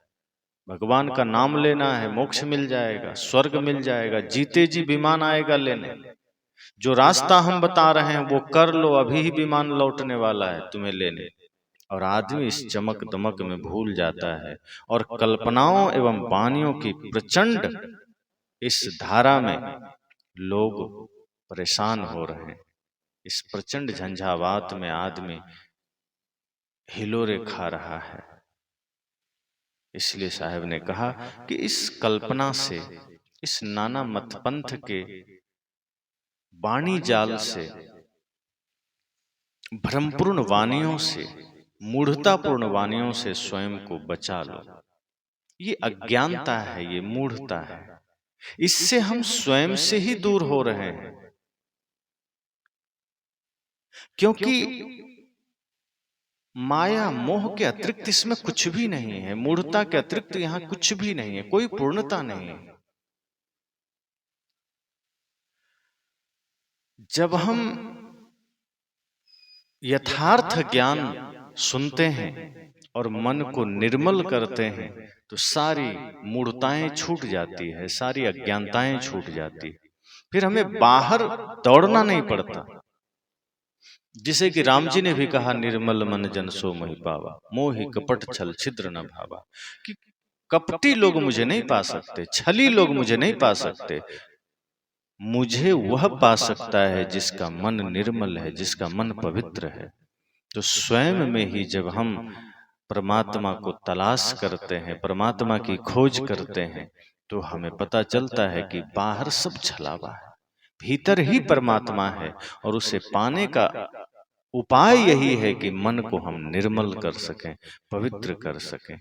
भगवान का नाम लेना है, मोक्ष मिल जाएगा, स्वर्ग मिल जाएगा, जीते जी विमान आएगा लेने। जो रास्ता हम बता रहे हैं वो कर लो, अभी ही विमान लौटने वाला है तुम्हें लेने। और आदमी इस चमक दमक में भूल जाता है और कल्पनाओं एवं वाणियों की प्रचंड इस धारा में लोग परेशान हो रहे हैं। इस प्रचंड झंझावात में आदमी हिलोरे खा रहा है। इसलिए साहब ने कहा कि इस कल्पना से, इस नाना मतपंथ के वाणी जाल से, भ्रमपूर्ण वाणियों से, मूढ़तापूर्ण वाणियों से स्वयं को बचा लो। ये अज्ञानता है, ये मूढ़ता है, इससे हम स्वयं से ही दूर हो रहे हैं। क्योंकि माया मोह के अतिरिक्त इसमें कुछ भी नहीं है, मूढ़ता के अतिरिक्त यहाँ कुछ भी नहीं है, कोई पूर्णता नहीं है। जब हम यथार्थ ज्ञान सुनते हैं और मन को निर्मल करते हैं तो सारी मूढ़ताएं छूट जाती है, सारी अज्ञानताएं छूट जाती है। फिर हमें बाहर दौड़ना नहीं पड़ता। जिसे कि राम जी ने भी कहा, निर्मल मन जन सो मोहि पावा, मोहि कपट छल छिद्र न भावा। कि कपटी लोग मुझे नहीं पा सकते, छली लोग मुझे नहीं पा सकते, मुझे वह पा सकता है जिसका मन निर्मल है, जिसका मन पवित्र है। तो स्वयं में ही जब हम परमात्मा को तलाश करते हैं, परमात्मा की खोज करते हैं, तो हमें पता चलता है कि बाहर सब छलावा है, भीतर ही परमात्मा है। और उसे पाने का उपाय यही है कि मन को हम निर्मल कर सकें, पवित्र कर सकें।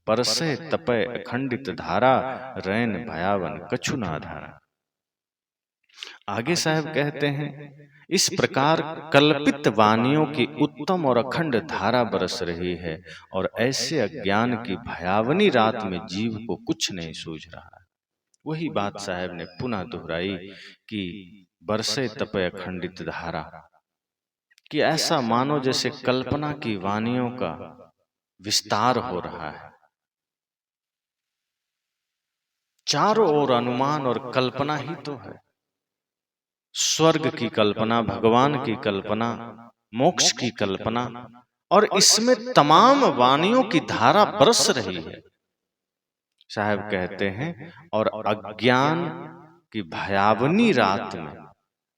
बरसे तपय अखंडित धारा, रैन भयावन कछु ना धारा। आगे साहब कहते हैं, इस प्रकार कल्पित वानियों की उत्तम और अखंड धारा बरस रही है और ऐसे अज्ञान की भयावनी रात में जीव को कुछ नहीं सूझ रहा है। वही बात साहब ने पुनः दोहराई कि बरसे तपय अखंडित धारा, कि ऐसा मानो जैसे कल्पना की वानियों का विस्तार हो रहा है, चारों ओर अनुमान और कल्पना ही तो है। स्वर्ग की कल्पना, भगवान की कल्पना, मोक्ष की कल्पना, और इसमें तमाम वाणियों की धारा बरस रही है। साहब कहते हैं, और अज्ञान की भयावनी रात में,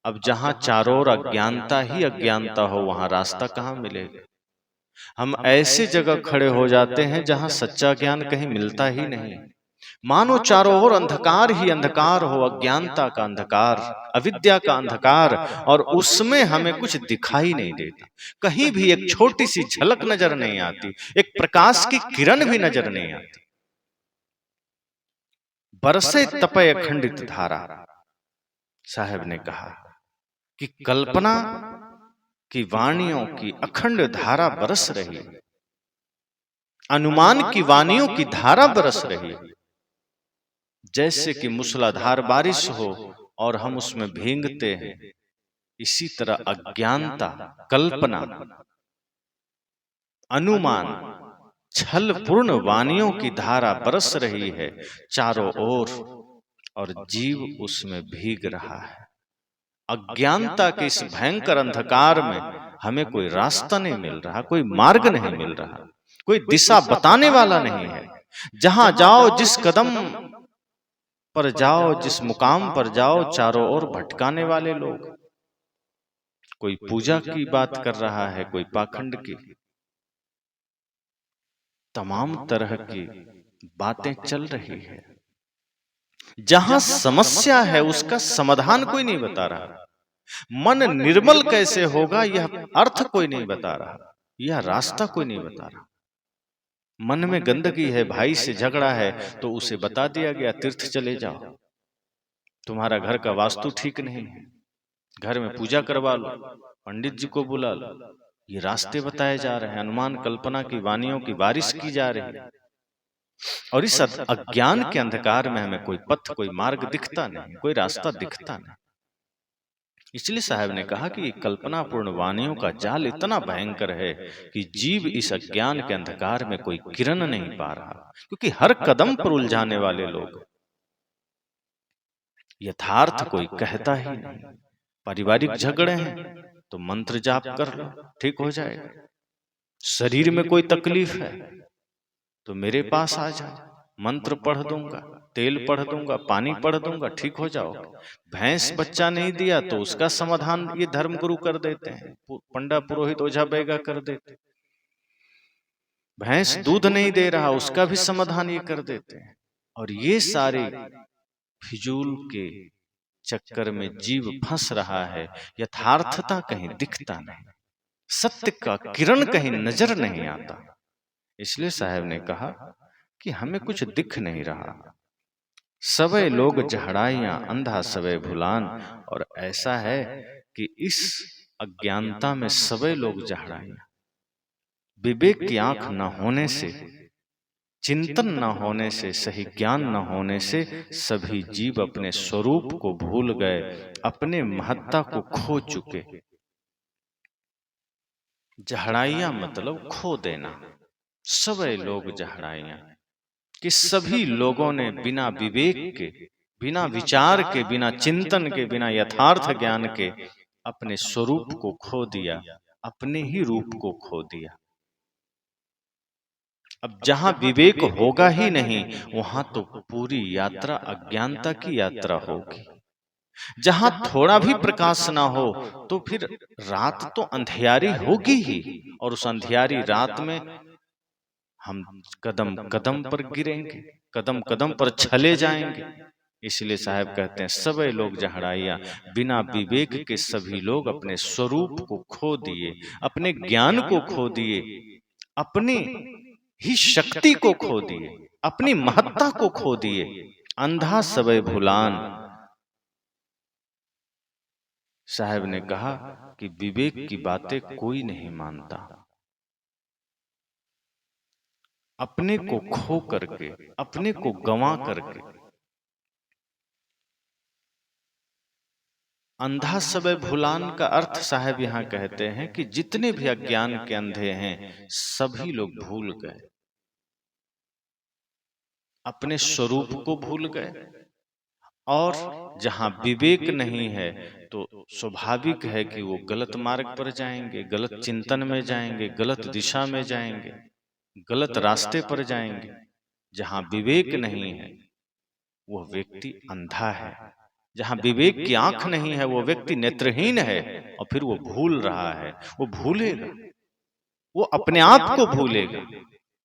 अब जहां चारों ओर अज्ञानता ही अज्ञानता हो, वहां रास्ता कहां मिलेगा। हम ऐसी जगह खड़े हो जाते हैं जहां सच्चा ज्ञान कहीं मिलता ही नहीं। मानो चारों ओर अंधकार ही अंधकार हो, अज्ञानता का अंधकार, अविद्या का अंधकार, और उसमें हमें कुछ दिखाई नहीं देता। कहीं भी एक छोटी सी झलक नजर नहीं आती, एक प्रकाश की किरण भी नजर नहीं आती। बरसे तपय अखंडित धारा, साहब ने कहा कि कल्पना की वाणियों की अखंड धारा बरस रही है, अनुमान की वाणियों की धारा बरस रही है। जैसे कि मूसलाधार बारिश हो और हम उसमें भींगते हैं, इसी तरह अज्ञानता, कल्पना, अनुमान, छल पूर्ण वाणियों की धारा बरस रही है चारों ओर, और जीव उसमें भीग रहा है। अज्ञानता के इस भयंकर अंधकार में हमें कोई रास्ता नहीं मिल रहा, कोई मार्ग नहीं मिल रहा, कोई दिशा बताने वाला नहीं है। जहां जाओ, जिस कदम पर जाओ, जिस मुकाम पर जाओ, चारों ओर भटकाने वाले लोग। कोई पूजा की बात कर रहा है, कोई पाखंड की, तमाम तरह की बातें चल रही है। जहां समस्या है उसका समाधान कोई नहीं बता रहा। मन निर्मल कैसे होगा यह अर्थ कोई नहीं बता रहा, यह रास्ता कोई नहीं बता रहा। मन में गंदगी है, भाई से झगड़ा है, तो उसे बता दिया गया तीर्थ चले जाओ। तुम्हारा घर का वास्तु ठीक नहीं है, घर में पूजा करवा लो, पंडित जी को बुला लो। ये रास्ते बताए जा रहे हैं, अनुमान कल्पना की वाणियों की बारिश की जा रही है। और इस अज्ञान के अंधकार में हमें कोई पथ, कोई मार्ग दिखता नहीं, कोई रास्ता दिखता नहीं। इसलिए साहब ने कहा कि कल्पनापूर्ण वाणियों का जाल इतना भयंकर है कि जीव इस अज्ञान के अंधकार में कोई किरण नहीं पा रहा, क्योंकि हर कदम पर उलझाने वाले लोग। यथार्थ कोई कहता ही नहीं। पारिवारिक झगड़े हैं तो मंत्र जाप कर लो, ठीक हो जाएगा। शरीर में कोई तकलीफ है तो मेरे पास आ जाओ, मंत्र पढ़ दूंगा, तेल पढ़ दूंगा, पानी पढ़ दूंगा, ठीक हो जाओ। भैंस बच्चा नहीं दिया तो उसका समाधान ये धर्म गुरु कर देते हैं, पंडा पुरोहित ओझा बैगा कर देते। भैंस दूध नहीं दे रहा, उसका भी समाधान ये कर देते हैं। और ये सारे फिजूल के चक्कर में जीव फंस रहा है। यथार्थता कहीं दिखता नहीं, सत्य का किरण कहीं नजर नहीं आता। इसलिए साहब ने कहा कि हमें कुछ दिख नहीं रहा। सवै लोग जहड़ाइयां, अंधा सवै भुलान। और ऐसा है कि इस अज्ञानता में सवै लोग जहड़ाइयां, विवेक की आंख न होने से, चिंतन न होने से, सही ज्ञान न होने से सभी जीव अपने स्वरूप को भूल गए, अपने महत्ता को खो चुके। जहड़ाइया मतलब खो देना। सभी लोग जहड़ाइया कि सभी लोगों ने बिना विवेक के, बिना विचार के, बिना चिंतन के, बिना यथार्थ ज्ञान के अपने स्वरूप को खो दिया, अपने ही रूप को खो दिया। अब जहां विवेक होगा ही नहीं, वहां तो पूरी यात्रा अज्ञानता की यात्रा होगी। जहां थोड़ा भी प्रकाश ना हो तो फिर रात तो अंधियारी होगी ही, और उस अंधियारी रात में हम कदम कदम पर गिरेंगे, कदम कदम पर छले जाएंगे। इसलिए साहब कहते हैं सभी लोग जहड़ाइया, बिना विवेक के सभी लोग अपने स्वरूप को खो दिए, अपने ज्ञान को खो दिए, अपनी ही शक्ति को खो दिए, अपनी महत्ता को खो दिए। अंधा सबे भुलान। साहब ने कहा कि विवेक की बातें कोई नहीं मानता। अपने को खो करके, अपने को गंवा करके, अंधा सबे भुलान का अर्थ साहब यहां कहते हैं कि जितने भी अज्ञान के अंधे हैं सभी लोग भूल गए, अपने स्वरूप को भूल गए। और जहां विवेक नहीं है तो स्वाभाविक है कि वो गलत मार्ग पर जाएंगे, गलत चिंतन में जाएंगे, गलत दिशा में जाएंगे, गलत रास्ते पर जाएंगे। जहां विवेक नहीं है वह व्यक्ति अंधा है। जहां विवेक की आंख नहीं है वो व्यक्ति नेत्रहीन है, और फिर वो भूल रहा है। वो भूलेगा, वो अपने आप को भूलेगा,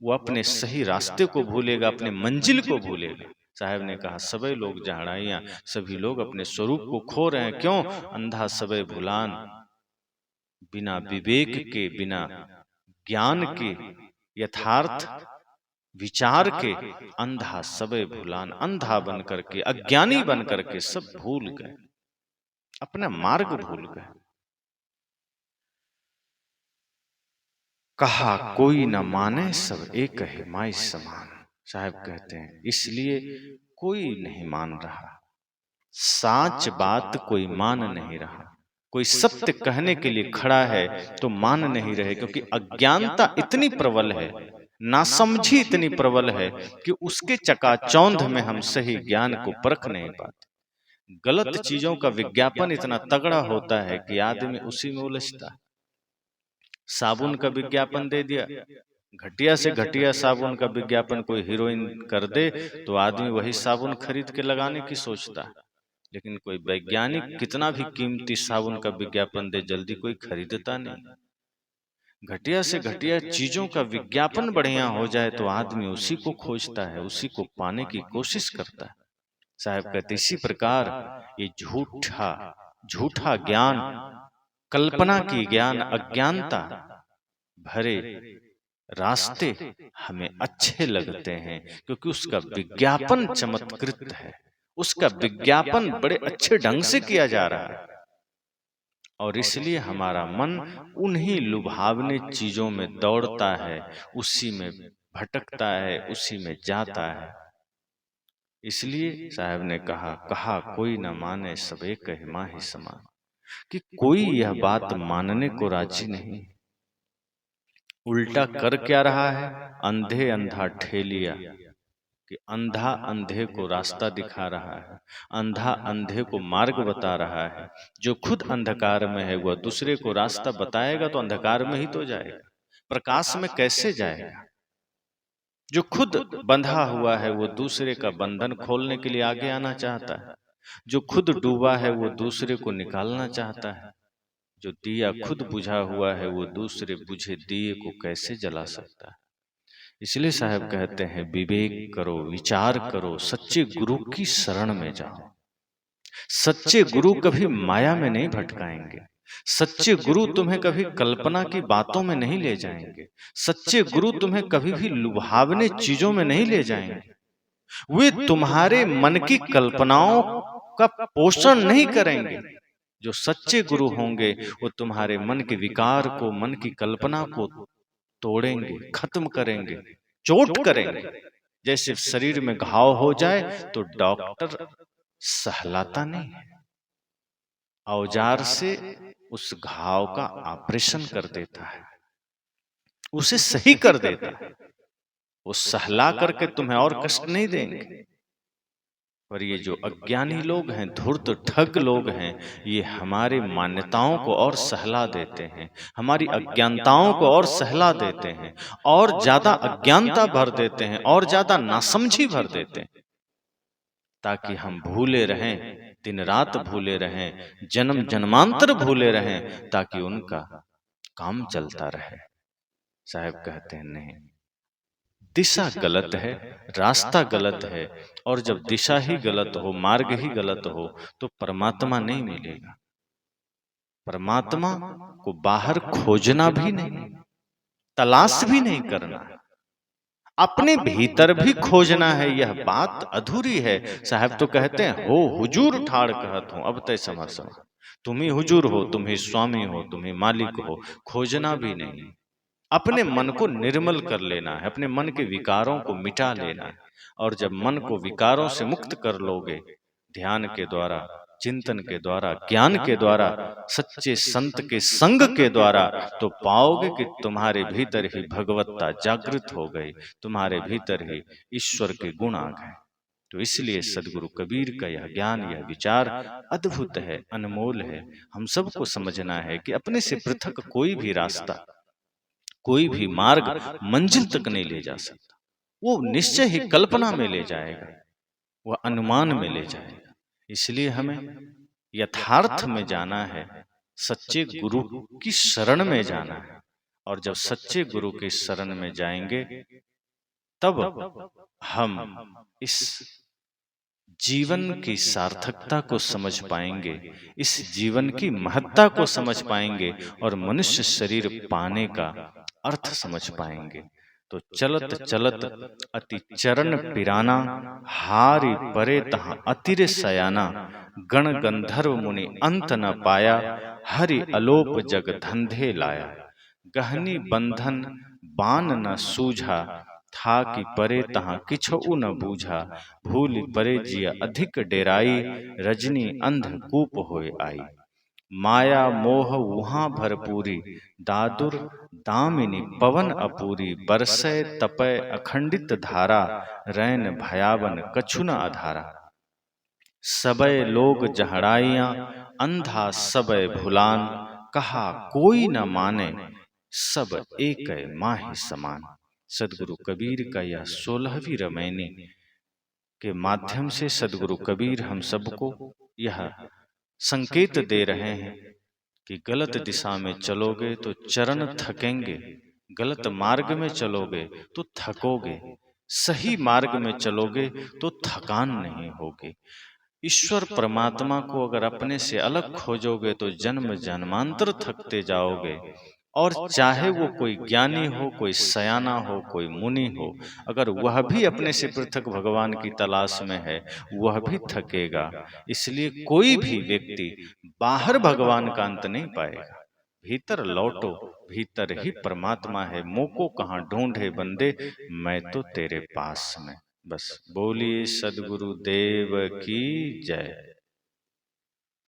वो अपने सही रास्ते को भूलेगा, अपने मंजिल को भूलेगा। साहब ने कहा सभी लोग जहड़ाइया, सभी लोग अपने स्वरूप को खो रहे हैं। क्यों? अंधा सबे भुलान। बिना विवेक के, बिना ज्ञान के, यथार्थ विचार के अंधा सबे भुलान, अंधा बन करके, अज्ञानी बन करके सब भूल गए, अपना मार्ग भूल गए। कहा कोई न माने सब एक है माई समान। साहब कहते हैं इसलिए कोई नहीं मान रहा, साच बात कोई मान नहीं रहा। कोई सत्य कहने के लिए खड़ा है तो मान नहीं रहे, क्योंकि अज्ञानता इतनी प्रबल है, नासमझी इतनी प्रबल है कि उसके चकाचौंध में हम सही ज्ञान को परख नहीं पाते। गलत चीजों का विज्ञापन इतना तगड़ा होता है कि आदमी उसी में उलझता है। साबुन का विज्ञापन दे दिया, घटिया से घटिया साबुन का विज्ञापन कोई हीरोइन कर दे तो आदमी वही साबुन खरीद के लगाने की सोचता है। लेकिन कोई वैज्ञानिक कितना भी कीमती साबुन का विज्ञापन दे, जल्दी कोई खरीदता नहीं। घटिया से घटिया चीजों का विज्ञापन बढ़िया हो जाए तो आदमी उसी को खोजता है, उसी को पाने की कोशिश करता है। साहब कहते इसी प्रकार ये झूठा झूठा ज्ञान, कल्पना की ज्ञान, अज्ञानता भरे रास्ते हमें अच्छे लगते हैं, क्योंकि उसका विज्ञापन चमत्कृत है, उसका विज्ञापन बड़े अच्छे ढंग से किया जा रहा है, और इसलिए हमारा मन उन्हीं लुभावने चीजों में दौड़ता है, उसी में भटकता है, उसी में जाता है। इसलिए साहब ने कहा कोई न माने सब एक है माही समान, कि कोई यह बात मानने को राजी नहीं। उल्टा कर क्या रहा है? अंधे अंधा ठेलिया, कि अंधा अंधे को रास्ता दिखा रहा है, अंधा अंधे को मार्ग बता रहा है। जो खुद अंधकार में है वह दूसरे को रास्ता बताएगा तो अंधकार में ही तो जाएगा, प्रकाश में कैसे जाएगा? जो खुद बंधा हुआ है वो दूसरे का बंधन खोलने के लिए आगे आना चाहता है, जो खुद डूबा है वो दूसरे को निकालना चाहता है, जो दिया खुद बुझा हुआ है वो दूसरे बुझे दिए को कैसे जला सकता है? इसलिए साहब कहते हैं विवेक करो, विचार करो, सच्चे गुरु की शरण में जाओ। सच्चे गुरु कभी माया में नहीं भटकाएंगे, सच्चे गुरु तुम्हें कभी कल्पना की बातों में नहीं ले जाएंगे, सच्चे गुरु तुम्हें कभी भी लुभावने चीजों में नहीं ले जाएंगे। वे तुम्हारे मन की कल्पनाओं का पोषण नहीं करेंगे। जो सच्चे गुरु होंगे वो तुम्हारे मन के विकार को, मन की कल्पना को तोड़ेंगे, खत्म करेंगे, चोट करेंगे। जैसे शरीर में घाव हो जाए तो डॉक्टर सहलाता नहीं है, औजार से उस घाव का ऑपरेशन कर देता है, उसे सही कर देता है। वो सहला करके तुम्हें और कष्ट नहीं देंगे। पर ये जो अज्ञानी लोग हैं, धूर्त ठग लोग हैं, ये हमारी मान्यताओं को और सहला देते हैं, हमारी अज्ञानताओं को और सहला देते हैं, और ज्यादा अज्ञानता भर देते हैं, और ज्यादा नासमझी भर देते हैं, ताकि हम भूले रहें, दिन रात भूले रहें, जन्म जन्मांतर भूले रहें, ताकि उनका काम चलता रहे। साहब कहते हैं नहीं, दिशा गलत है, रास्ता गलत है, और जब दिशा ही गलत हो, मार्ग ही गलत हो, तो परमात्मा नहीं मिलेगा। परमात्मा को बाहर खोजना भी नहीं, तलाश भी नहीं करना है, अपने भीतर भी खोजना है। यह बात अधूरी है। साहब तो कहते हैं, हो हुजूर ठाड़ कहत हूं अब तय समर समर। तुम ही हुजूर हो, तुम ही स्वामी हो, तुम ही मालिक हो। खोजना भी नहीं, अपने मन को निर्मल कर लेना है, अपने मन के विकारों को मिटा लेना है। और जब मन को विकारों से मुक्त कर लोगे, ध्यान के द्वारा, चिंतन के द्वारा, ज्ञान के द्वारा, सच्चे संत के संग के द्वारा, तो पाओगे कि तुम्हारे भीतर ही भगवत्ता जागृत हो गई, तुम्हारे भीतर ही ईश्वर के गुण आ गए। तो इसलिए सदगुरु कबीर का यह ज्ञान, यह विचार अद्भुत है, अनमोल है। हम सबको समझना है कि अपने से पृथक कोई भी रास्ता, कोई भी मार्ग मंजिल तक नहीं ले जा सकता। वो निश्चय ही कल्पना में ले जाएगा, वह अनुमान में ले जाएगा। इसलिए हमें यथार्थ में जाना है, सच्चे गुरु की शरण में जाना है। और जब सच्चे गुरु की शरण में जाएंगे, तब हम इस जीवन की सार्थकता को समझ पाएंगे, इस जीवन की महत्ता को समझ पाएंगे, और मनुष्य शरीर पाने का अर्थ समझ पाएंगे। तो चलत चलत अति चरण पिराना, हारि परे तहाँ अतिरे सयाना, गण गंधर्व मुनि अंत न पाया, हरि अलोप जग धंधे लाया। गहनी बंधन बान न सूझा, था कि परे तहाँ किछउ न बूझा, भूल परे जिया अधिक डेराई, रजनी अंधकूप होए आई। माया मोह वहाँ भरपूरी, दादुर दामिनी पवन अपूरी, बरसय तपय अखंडित धारा, रैन भयावन कछु न आधारा। सबय लोग जहड़ाइयाँ, अंधा सबय भुलान, कहा कोई न माने, सब एक माहि समान। सदगुरु कबीर का यह 16वीं रमैनी के माध्यम से सदगुरु कबीर हम सबको यह संकेत दे रहे हैं कि गलत दिशा में चलोगे तो चरण थकेंगे, गलत मार्ग में चलोगे तो थकोगे, सही मार्ग में चलोगे तो थकान नहीं होगी। ईश्वर परमात्मा को अगर अपने से अलग खोजोगे तो जन्म जन्मांतर थकते जाओगे। और चाहे वो कोई ज्ञानी हो, कोई सयाना हो, कोई मुनि हो, अगर वह भी अपने से पृथक भगवान की तलाश में है, वह भी थकेगा। इसलिए कोई भी व्यक्ति बाहर भगवान का अंत नहीं पाएगा। भीतर लौटो, भीतर ही परमात्मा है। मोको कहाँ ढूंढे बंदे, मैं तो तेरे पास में। बस बोलिए सदगुरु देव की जय।